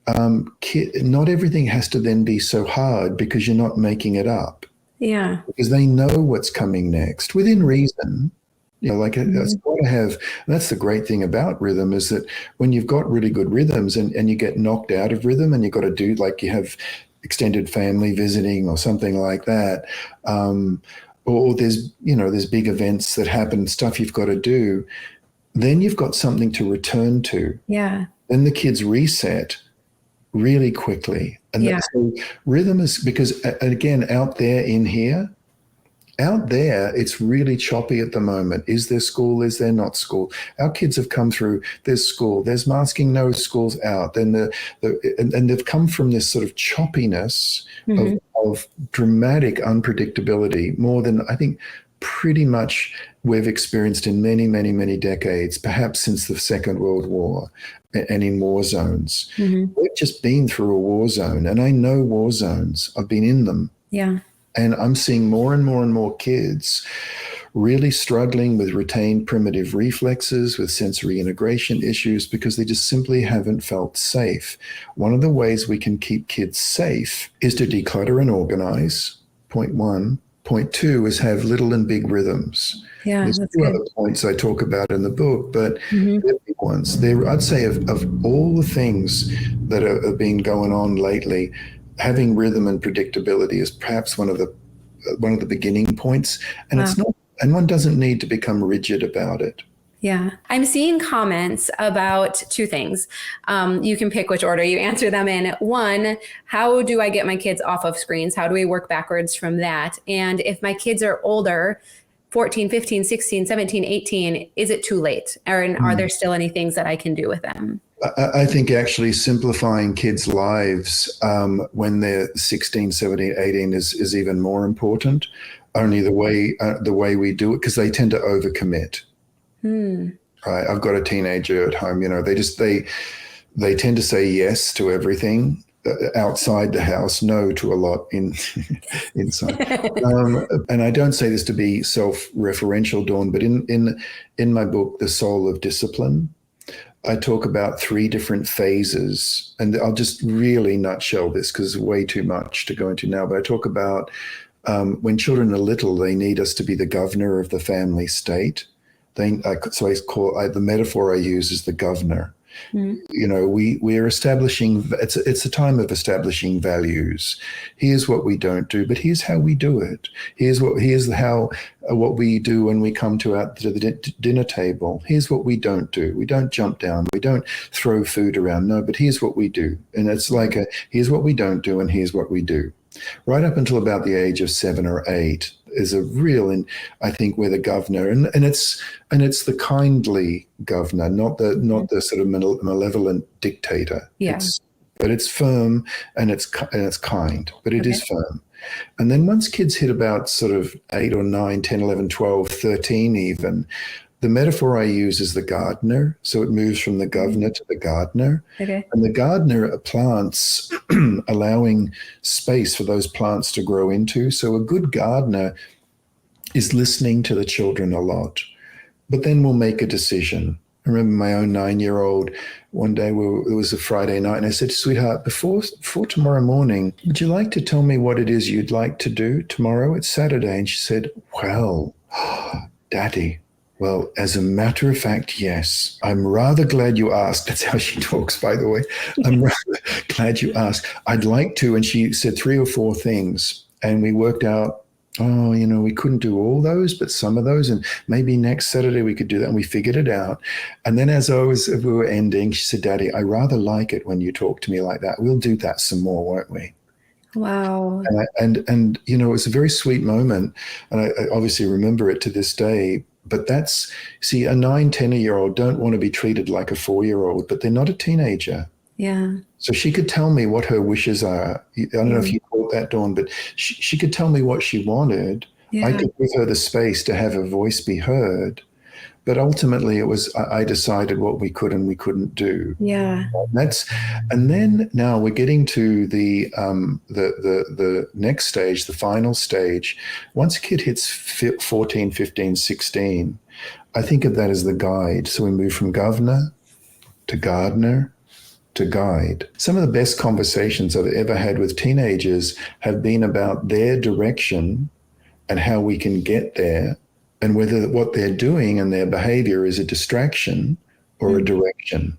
not everything has to then be so hard because you're not making it up. Yeah. Because they know what's coming next within reason. It's got to have, that's the great thing about rhythm, is that when you've got really good rhythms and you get knocked out of rhythm and you've got to do, like you have extended family visiting or something like that, or there's big events that happen, stuff you've got to do, then you've got something to return to. Yeah. Then the kids reset really quickly. And so rhythm is, because again, out there, it's really choppy at the moment. Is there school? Is there not school? Our kids have come through, there's school, there's masking, no school's out. Then and they've come from this sort of choppiness of dramatic unpredictability, more than I think pretty much we've experienced in many, many, many decades, perhaps since the Second World War and in war zones. Mm-hmm. We've just been through a war zone, and I know war zones. I've been in them. Yeah. And I'm seeing more and more and more kids really struggling with retained primitive reflexes, with sensory integration issues, because they just simply haven't felt safe. One of the ways we can keep kids safe is to declutter and organize, point 1. Point 2 is have little and big rhythms. Yeah, there's 2 other points I talk about in the book, but the big ones. I'd say of all the things that have been going on lately, having rhythm and predictability is perhaps one of the beginning points. And Wow. it's not, and one doesn't need to become rigid about it. Yeah. I'm seeing comments about two things. You can pick which order you answer them in. One, how do I get my kids off of screens? How do we work backwards from that? And if my kids are older, 14, 15, 16, 17, 18, is it too late? Or are there still any things that I can do with them? I think actually simplifying kids' lives when they're 16, 17, 18 is even more important. Only the way we do it, because they tend to overcommit. Right. I've got a teenager at home, they tend to say yes to everything outside the house, no to a lot inside. And I don't say this to be self-referential, Dawn, but in my book, The Soul of Discipline, I talk about 3 different phases, and I'll just really nutshell this because it's way too much to go into now, but I talk about when children are little, they need us to be the governor of the family state. The metaphor I use is the governor. We are establishing. It's a time of establishing values. Here's what we don't do, but here's how we do it. Here's what we do when we come to the dinner table. Here's what we don't do. We don't jump down. We don't throw food around. No, but here's what we do. And it's like here's what we don't do, and here's what we do. Right up until about the age of 7 or 8 is a real, and I think we're the governor, and it's the kindly governor, not the sort of malevolent dictator. Yeah. But it's firm and it's kind, but it is firm. And then once kids hit about sort of 8 or 9, 10, 11, 12, 13 even, the metaphor I use is the gardener. So it moves from the governor to the gardener. Okay. And the gardener plants, allowing space for those plants to grow into. So a good gardener is listening to the children a lot, but then we'll make a decision. I remember my own 9-year-old, one day it was a Friday night, and I said, sweetheart, before tomorrow morning, would you like to tell me what it is you'd like to do tomorrow? It's Saturday. And she said, well, Daddy, well, as a matter of fact, yes. I'm rather glad you asked. That's how she talks, by the way. I'm rather glad you asked. I'd like to. And she said 3 or 4 things. And we worked out, we couldn't do all those, but some of those. And maybe next Saturday we could do that. And we figured it out. And then as we were ending, she said, Daddy, I rather like it when you talk to me like that. We'll do that some more, won't we? Wow. And it was a very sweet moment. And I obviously remember it to this day. But a 9-10-year-old don't want to be treated like a 4-year-old, but they're not a teenager. Yeah. So she could tell me what her wishes are. I don't know if you caught that, Dawn, but she could tell me what she wanted. Yeah. I could give her the space to have her voice be heard. But ultimately, it was I decided what we could and we couldn't do. Yeah. And then now we're getting to the next stage, the final stage. Once a kid hits 14, 15, 16, I think of that as the guide. So we move from governor to gardener to guide. Some of the best conversations I've ever had with teenagers have been about their direction and how we can get there, and whether what they're doing and their behavior is a distraction or a direction.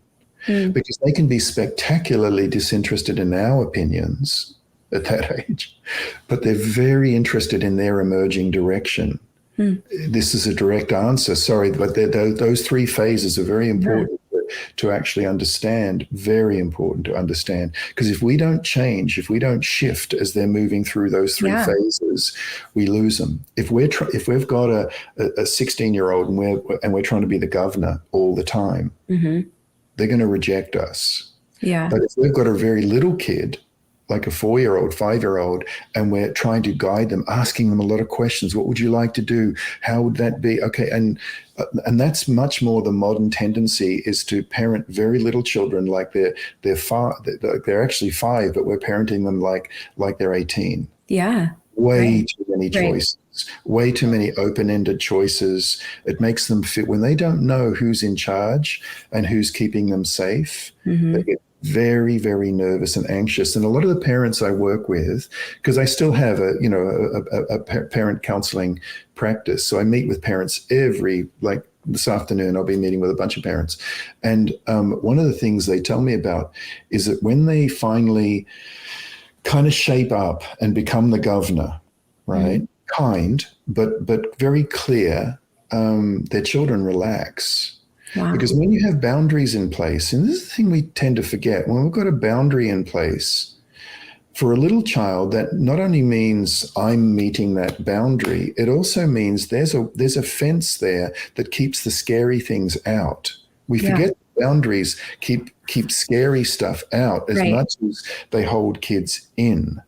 Because they can be spectacularly disinterested in our opinions at that age, but they're very interested in their emerging direction. This is a direct answer, sorry, but those 3 phases are very important to actually understand, very important to understand. Because if we don't change, if we don't shift as they're moving through those 3 phases, we lose them. If we've got a 16-year-old and we're trying to be the governor all the time, they're going to reject us. Yeah. But if we've got a very little kid, like a 4-year-old, 5-year-old, and we're trying to guide them, asking them a lot of questions. What would you like to do? How would that be? Okay, and that's much more the modern tendency, is to parent very little children like they're actually 5, but we're parenting them like they're 18. Yeah. Way too many choices. Way too many open-ended choices. It makes them feel, when they don't know who's in charge and who's keeping them safe, they get very, very nervous and anxious. And a lot of the parents I work with, because I still have a parent counseling practice, so I meet with parents this afternoon, I'll be meeting with a bunch of parents. And one of the things they tell me about is that when they finally kind of shape up and become the governor, right? Kind, but very clear, their children relax. Wow. Because when you have boundaries in place, and this is the thing we tend to forget, when we've got a boundary in place, for a little child, that not only means I'm meeting that boundary, it also means there's a fence there that keeps the scary things out. We forget boundaries keep scary stuff out as much as they hold kids in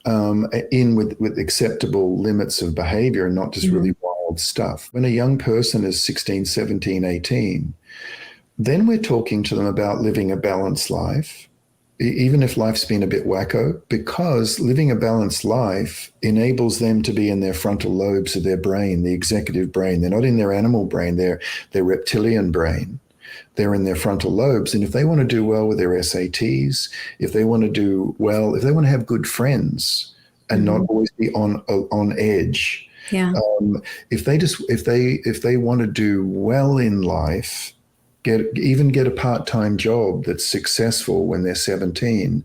with acceptable limits of behavior and not just really wild stuff. When a young person is 16, 17, 18, then we're talking to them about living a balanced life, even if life's been a bit wacko, because living a balanced life enables them to be in their frontal lobes of their brain, the executive brain. They're not in their animal brain, their reptilian brain. They're in their frontal lobes. And if they want to do well with their SATs, if they want to do well, if they want to have good friends and not always be on edge, if they want to do well in life, get a part-time job that's successful when they're 17,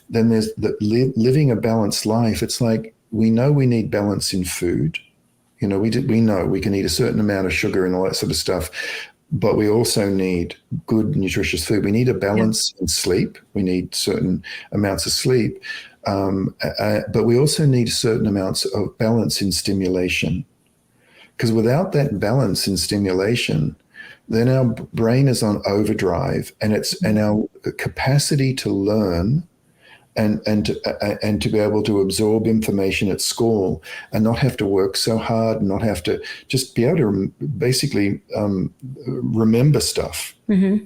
then there's living a balanced life. It's like, we know we need balance in food. We know we can eat a certain amount of sugar and all that sort of stuff, but we also need good, nutritious food. We need a balance in sleep. We need certain amounts of sleep, but we also need certain amounts of balance in stimulation. Because without that balance in stimulation, then our brain is on overdrive, and our capacity to learn and to be able to absorb information at school and not have to work so hard, and not have to just be able to basically remember stuff,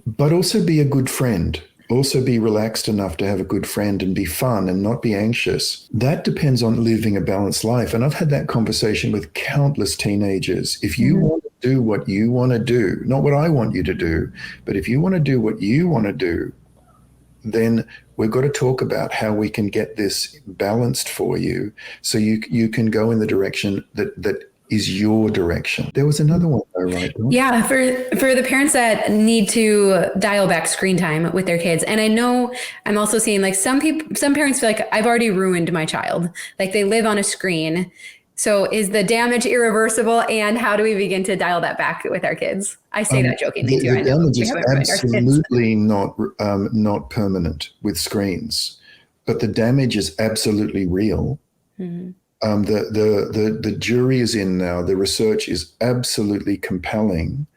but also be a good friend, also be relaxed enough to have a good friend and be fun and not be anxious. That depends on living a balanced life. And I've had that conversation with countless teenagers. If you want to do what you want to do, not what I want you to do, but if you want to do what you want to do, then we've got to talk about how we can get this balanced for you, so you can go in the direction that is your direction. There was another one though, right? Yeah, for the parents that need to dial back screen time with their kids. And I know I'm also seeing like some parents feel like, I've already ruined my child. Like they live on a screen. So is the damage irreversible, and how do we begin to dial that back with our kids? I say that jokingly too. The damage is absolutely not permanent with screens, but the damage is absolutely real. The jury is in now. The research is absolutely compelling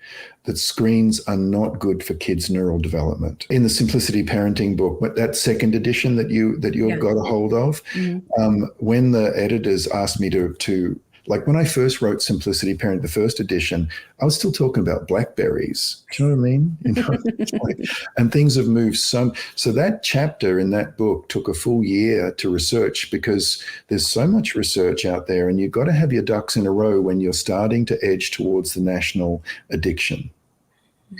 that screens are not good for kids' neural development. In the Simplicity Parenting book, that second edition that you've got a hold of, when the editors asked me to like when I first wrote Simplicity Parent, the first edition, I was still talking about blackberries. Do you know what I mean? And things have moved so that chapter in that book took a full year to research, because there's so much research out there, and you've got to have your ducks in a row when you're starting to edge towards the national addiction,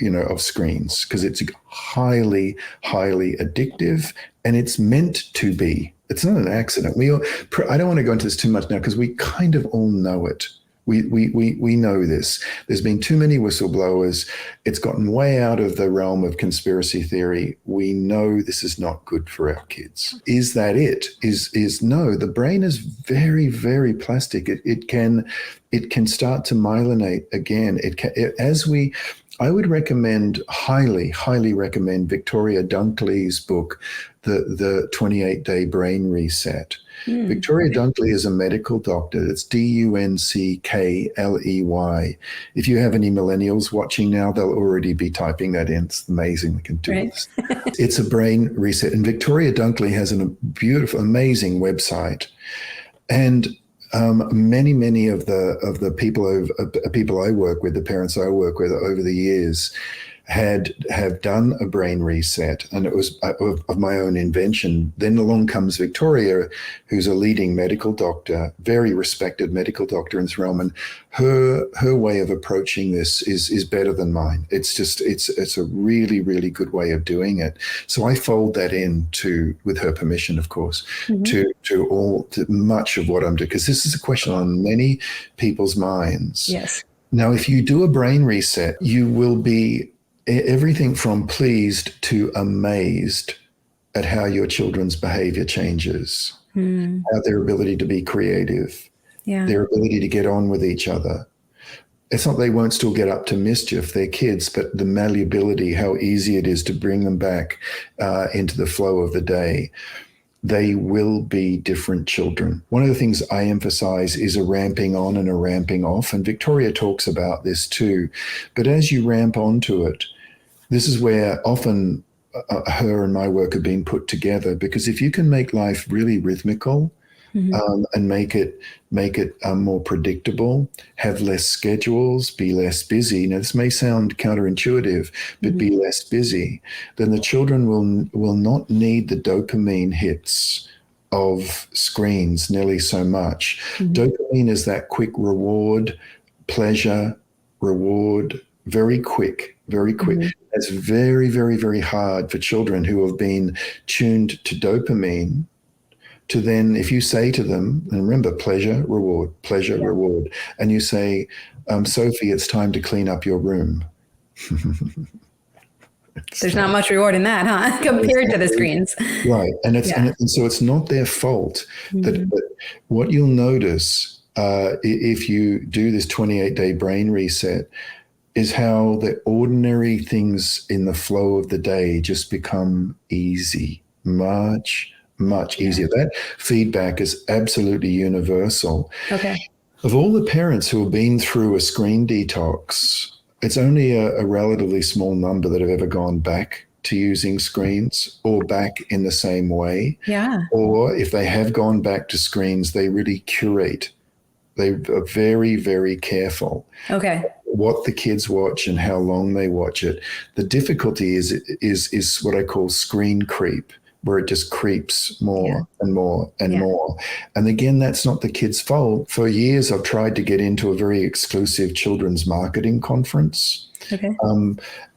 of screens, because it's highly, highly addictive, and it's meant to be. It's not an accident. I don't want to go into this too much now, because we kind of all know it. We know this. There's been too many whistleblowers. It's gotten way out of the realm of conspiracy theory. We know this is not good for our kids. Is that it? Is no. The brain is very, very plastic. It can start to myelinate again. I would recommend, highly, highly recommend Victoria Dunkley's book, The 28-Day Brain Reset. Victoria Dunkley is a medical doctor. It's Dunkley. If you have any millennials watching now, they'll already be typing that in. It's amazing they can do this. It's a brain reset. And Victoria Dunkley has a beautiful, amazing website. And many of the people I work with, the parents I work with over the years, have done a brain reset, and it was of my own invention. Then along comes Victoria, who's a leading medical doctor, very respected medical doctor in this realm, and her way of approaching this is better than mine. It's a really, really good way of doing it. So I fold that in with her permission, of course, to much of what I'm doing, because this is a question on many people's minds. Yes. Now, if you do a brain reset, you will be everything from pleased to amazed at how your children's behavior changes, how their ability to be creative, Yeah. their ability to get on with each other. It's not they won't still get up to mischief, they're kids, but the malleability, how easy it is to bring them back into the flow of the day. They will be different children. One of the things I emphasize is a ramping on and a ramping off. And Victoria talks about this too. But as you ramp onto it, this is where often her and my work have been put together, because if you can make life really rhythmical, and make it more predictable, have less schedules, be less busy. Now, this may sound counterintuitive, but be less busy. Then the children will not need the dopamine hits of screens nearly so much. Dopamine is that quick reward, pleasure, reward, very quick, very quick. It's very, very, very hard for children who have been tuned to dopamine to then, if you say to them, and remember, pleasure, reward, and you say, Sophie, it's time to clean up your room. There's not much reward in that, huh? Compared to the screens. Right. And so it's not their fault that what you'll notice if you do this 28-day brain reset is how the ordinary things in the flow of the day just become easy, much easier. That feedback is absolutely universal. Okay. Of all the parents who have been through a screen detox, it's only a relatively small number that have ever gone back to using screens or back in the same way. Yeah. Or if they have gone back to screens, they really curate. They are very, very careful. Okay. What the kids watch and how long they watch it. The difficulty is what I call screen creep, where it just creeps more and more and more. And again, that's not the kid's fault. For years, I've tried to get into a very exclusive children's marketing conference. Okay.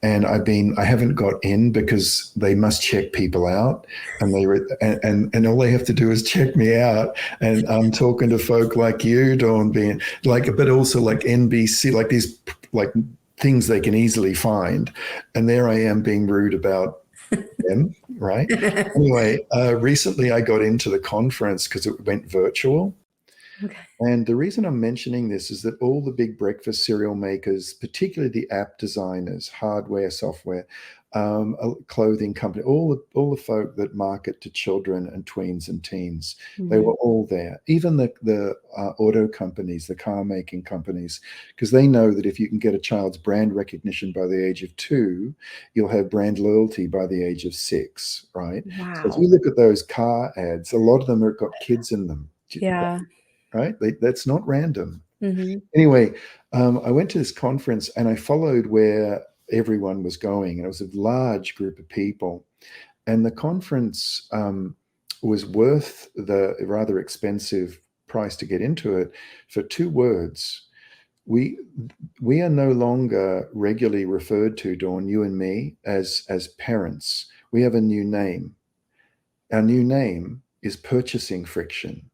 And I haven't got in because they must check people out, and and all they have to do is check me out. And I'm talking to folk like you, Dawn, being like, but also like NBC, like these like things they can easily find. And there I am being rude about them, right? Anyway, recently I got into the conference because it went virtual. Okay. And the reason I'm mentioning this is that all the big breakfast cereal makers, particularly the app designers, hardware, software, clothing company, all the folk that market to children and tweens and teens, they were all there. Even the auto companies, the car making companies, because they know that if you can get a child's brand recognition by the age of 2, you'll have brand loyalty by the age of 6, right? Wow. So if you look at those car ads, a lot of them have got kids in them. Yeah. Right? That's not random. Anyway, I went to this conference and I followed where everyone was going. And it was a large group of people. And the conference was worth the rather expensive price to get into it for 2 words. We are no longer regularly referred to, Dawn, you and me, as parents. We have a new name. Our new name is purchasing friction.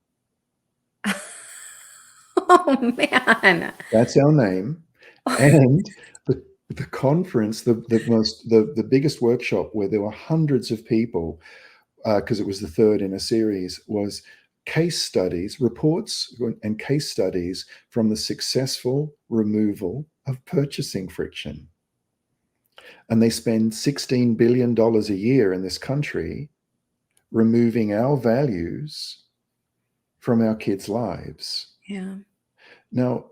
Oh, man. That's our name. And the conference, the biggest workshop where there were hundreds of people, because it was the 3rd in a series, was case studies, reports and case studies from the successful removal of purchasing friction. And they spend $16 billion a year in this country removing our values from our kids' lives. Yeah. Now,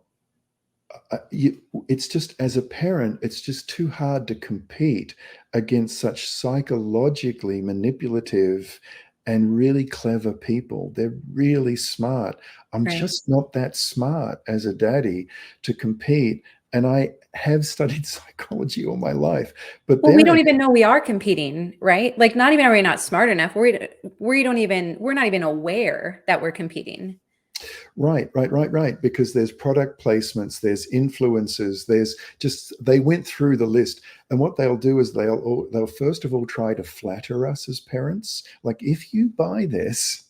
it's just, as a parent, it's just too hard to compete against such psychologically manipulative and really clever people. They're really smart. I'm just not that smart as a daddy to compete. And I have studied psychology all my life, but we don't even know we are competing, right? Like, not even are we not smart enough. We're not even aware that we're competing. Right. Because there's product placements, there's influencers, they went through the list. And what they'll do is they'll first of all try to flatter us as parents. Like, if you buy this,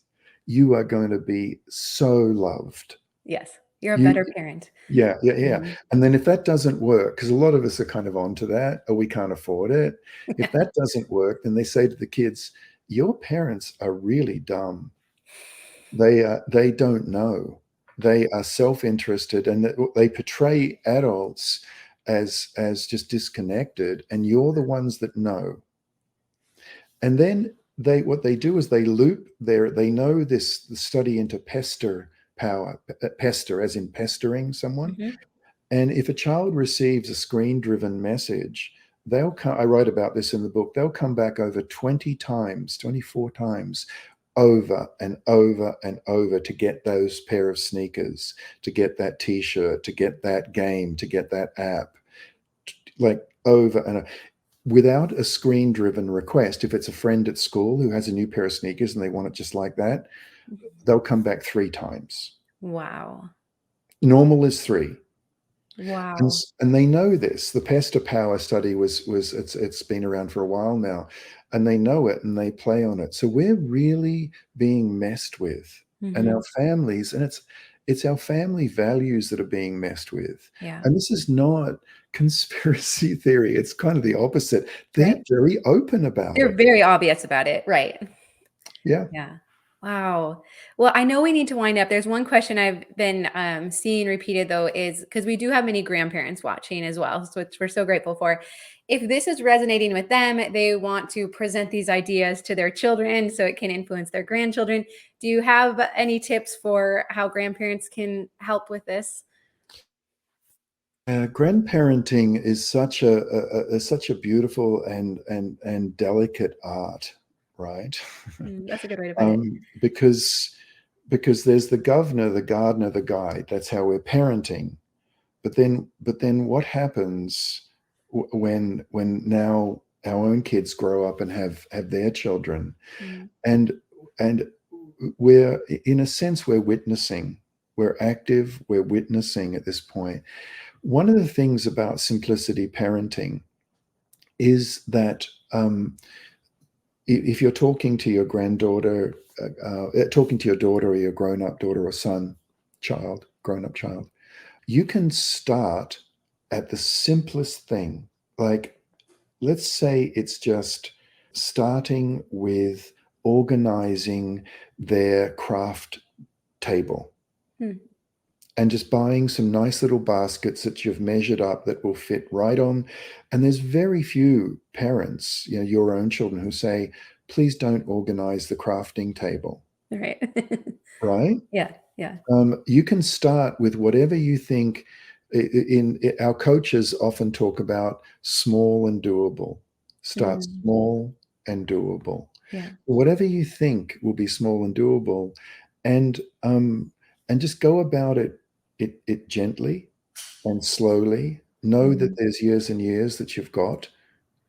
you are going to be so loved. Yes. You're a You, better parent. yeah. Mhm. And then if that doesn't work, because a lot of us are kind of onto that, or we can't afford it. If that doesn't work, then they say to the kids, your parents are really dumb. They don't know. They are self-interested, and they portray adults as just disconnected, and you're the ones that know. And then what they do is they loop they know this the study into pester as in pestering someone. Mhm. And if a child receives a screen-driven message, they'll come, I wrote about this in the book, they'll come back over 20 times, 24 times, over and over and over to get those pair of sneakers, to get that t-shirt, to get that game, to get that app, like over and over. Without a screen-driven request. If it's a friend at school who has a new pair of sneakers and they want it just like that, they'll come back 3 times. Wow. Normal is 3. Wow. And they know this. The Pester Power study was it's been around for a while now, and they know it and they play on it. So we're really being messed with, and our Mhm. families, and it's our family values that are being messed with. Yeah. And this is not conspiracy theory. It's kind of the opposite. They're Right. very open about They're it. very obvious about it. Right. Yeah. Yeah. Wow. Well, I know we need to wind up. There's one question I've been seeing repeated though, is because we do have many grandparents watching as well, so which we're so grateful for. If this is resonating with them, they want to present these ideas to their children so it can influence their grandchildren. Do you have any tips for how grandparents can help with this? Grandparenting is such a beautiful and delicate art, right? That's a good way to put it. Because there's the governor, the gardener, the guide. That's how we're parenting. But then what happens when now our own kids grow up and have their children, Mm, and and we're in a sense we're witnessing, we're active, we're witnessing at this point. One of the things about simplicity parenting is that if you're talking to your granddaughter, talking to your daughter or your grown-up daughter or son, child, grown-up child, you can start at the simplest thing. Like, let's say it's just starting with organizing their craft table mm, and just buying some nice little baskets that you've measured up that will fit right on. And there's very few parents, your own children, who say, please don't organize the crafting table, right. right? Yeah. Yeah. You can start with whatever you think. Our coaches often talk about small and doable. Start Mm, small and doable. yeah. Whatever you think will be small and doable, and just go about it gently and slowly. Know that Mhm, there's years and years that you've got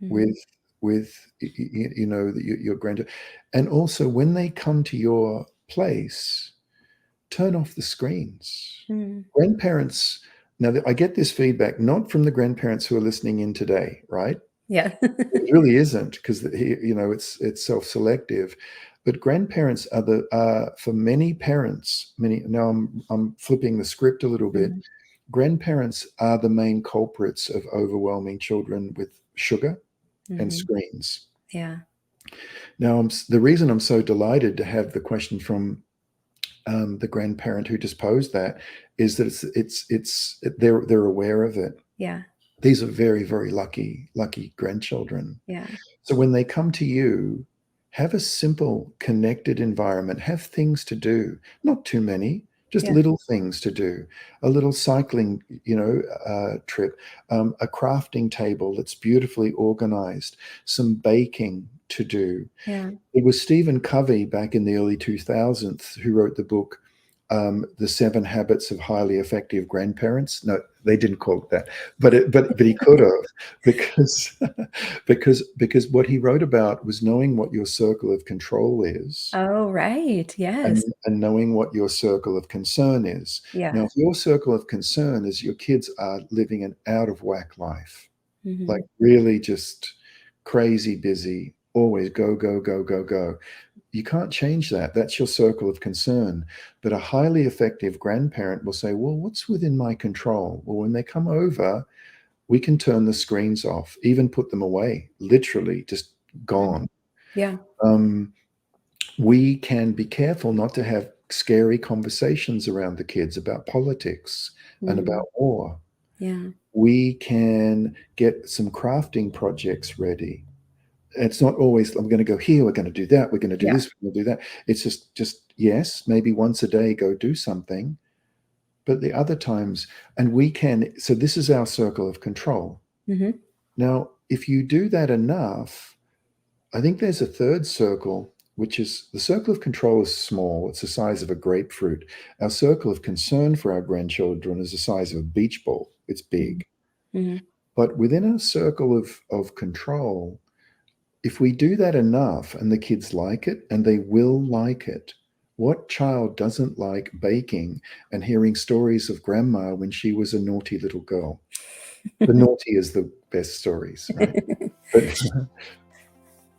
mhm, with your granddaughter, and also when they come to your place, turn off the screens. mm. Grandparents, now I get this feedback not from the grandparents who are listening in today, right? Yeah. It really isn't, because it's self-selective. But grandparents are for many parents, many now I'm flipping the script a little bit. Mhm, Grandparents are the main culprits of overwhelming children with sugar and mhm. screens. Yeah. Now, the reason I'm so delighted to have the question from the grandparent who just posed that is that they're aware of it. Yeah. These are very, very lucky grandchildren. Yeah. So when they come to you, have a simple, connected environment. Have things to do, not too many, just Yeah. little things to do. A little cycling, trip, a crafting table that's beautifully organized, some baking to do. Yeah. It was Stephen Covey back in the early 2000s who wrote the book, The 7 Habits of Highly Effective Grandparents. No, they didn't call it that, but he could have, because because what he wrote about was knowing what your circle of control is, Oh, right. Yes. and knowing what your circle of concern is. Now, Yeah. if your circle of concern is your kids are living an out of whack life, like Mhm. really just crazy busy, always go, go, go, go, go. You can't change that. That's your circle of concern. But a highly effective grandparent will say, well, what's within my control? Well, when they come over, we can turn the screens off, even put them away, literally just gone. Yeah. We can be careful not to have scary conversations around the kids about politics and about war. Yeah. We can get some crafting projects ready. It's not always, I'm going to go here, we're going to do that, we're going to do this, we're going to do that. It's just yes, maybe once a day go do something. But the other times, and we can, so this is our circle of control. Now, if you do that enough, I think there's a third circle, which is the circle of control is small. It's the size of a grapefruit. Our circle of concern for our grandchildren is the size of a beach ball. It's big. But within our circle of control, if we do that enough and the kids like it, and they will like it, what child doesn't like baking and hearing stories of grandma when she was a naughty little girl? The naughty is the best stories, right?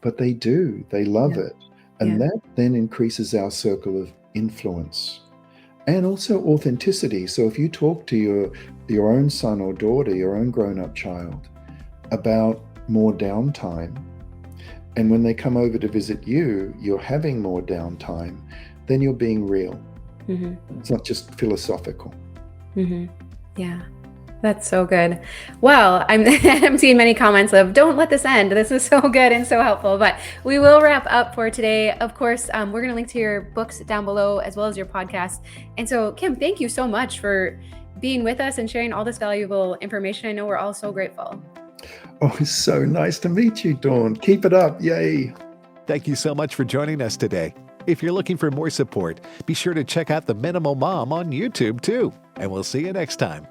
But they do. They love it. And that then increases our circle of influence and also authenticity. So if you talk to your own son or daughter, your own grown-up child, about more downtime, and when they come over to visit you, you're having more downtime, then you're being real. It's not just philosophical. Yeah, that's so good. Well, I'm seeing many comments of, don't let this end. This is so good and so helpful, but we will wrap up for today. Of course, we're going to link to your books down below as well as your podcast. And so, Kim, thank you so much for being with us and sharing all this valuable information. I know we're all so grateful. Oh, it's so nice to meet you, Dawn. Keep it up. Yay. Thank you so much for joining us today. If you're looking for more support, be sure to check out The Minimal Mom on YouTube too. And we'll see you next time.